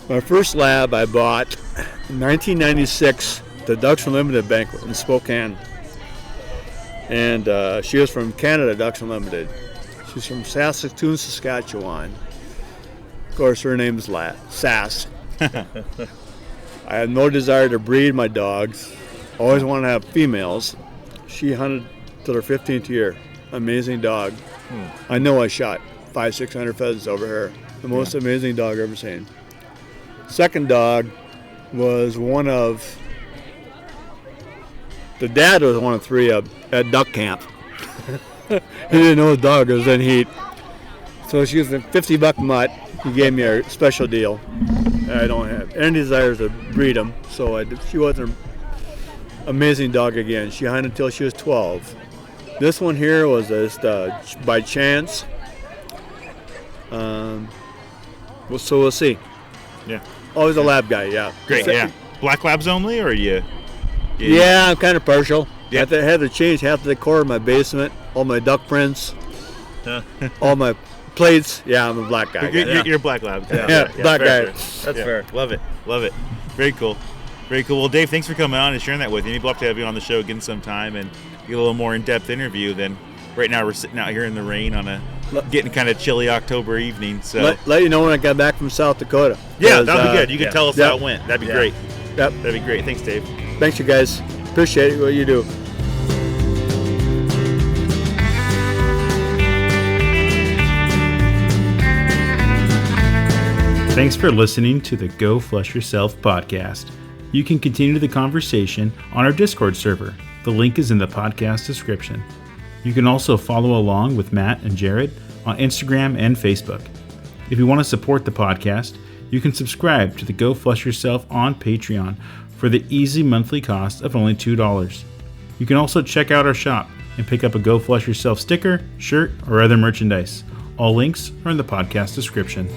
My first lab I bought in 1996, the Ducks Unlimited banquet in Spokane. And she was from Canada Ducks Unlimited. She's from Saskatoon, Saskatchewan. Of course, her name's Sass. I had no desire to breed my dogs. Always wanted to have females. She hunted till her 15th year. Amazing dog. I know I shot 500-600 pheasants over her. The most amazing dog I've ever seen. Second dog was one of, the dad was one of 3 at duck camp. He didn't know the dog was in heat. So she was a $50 mutt. He gave me a special deal. I don't have any desires to breed them, so she wasn't an amazing dog again. She hunted until she was 12. This one here was just by chance. So we'll see. Yeah. Always a lab guy, yeah. Great, yeah. Black labs only, or you? Yeah, I'm kind of partial. Yeah. I had to change half the decor in my basement, all my duck prints, all my plates. Yeah, I'm a black guy. You're a black lab. Yeah, black guy. That's fair. Love it. Very cool. Well, Dave, thanks for coming on and sharing that with me. Maybe we'll have to have you on the show again sometime and get a little more in-depth interview than right now. We're sitting out here in the rain on getting kind of chilly October evening. So let you know when I got back from South Dakota. Yeah, that'd be good. You can tell us how it went. That'd be great. Yep. That'd be great. Thanks, Dave. Thanks, you guys. Appreciate what you do. Thanks for listening to the Go Flush Yourself podcast. You can continue the conversation on our Discord server. The link is in the podcast description. You can also follow along with Matt and Jared on Instagram and Facebook. If you want to support the podcast, you can subscribe to the Go Flush Yourself on Patreon for the easy monthly cost of only $2. You can also check out our shop and pick up a Go Flush Yourself sticker, shirt, or other merchandise. All links are in the podcast description.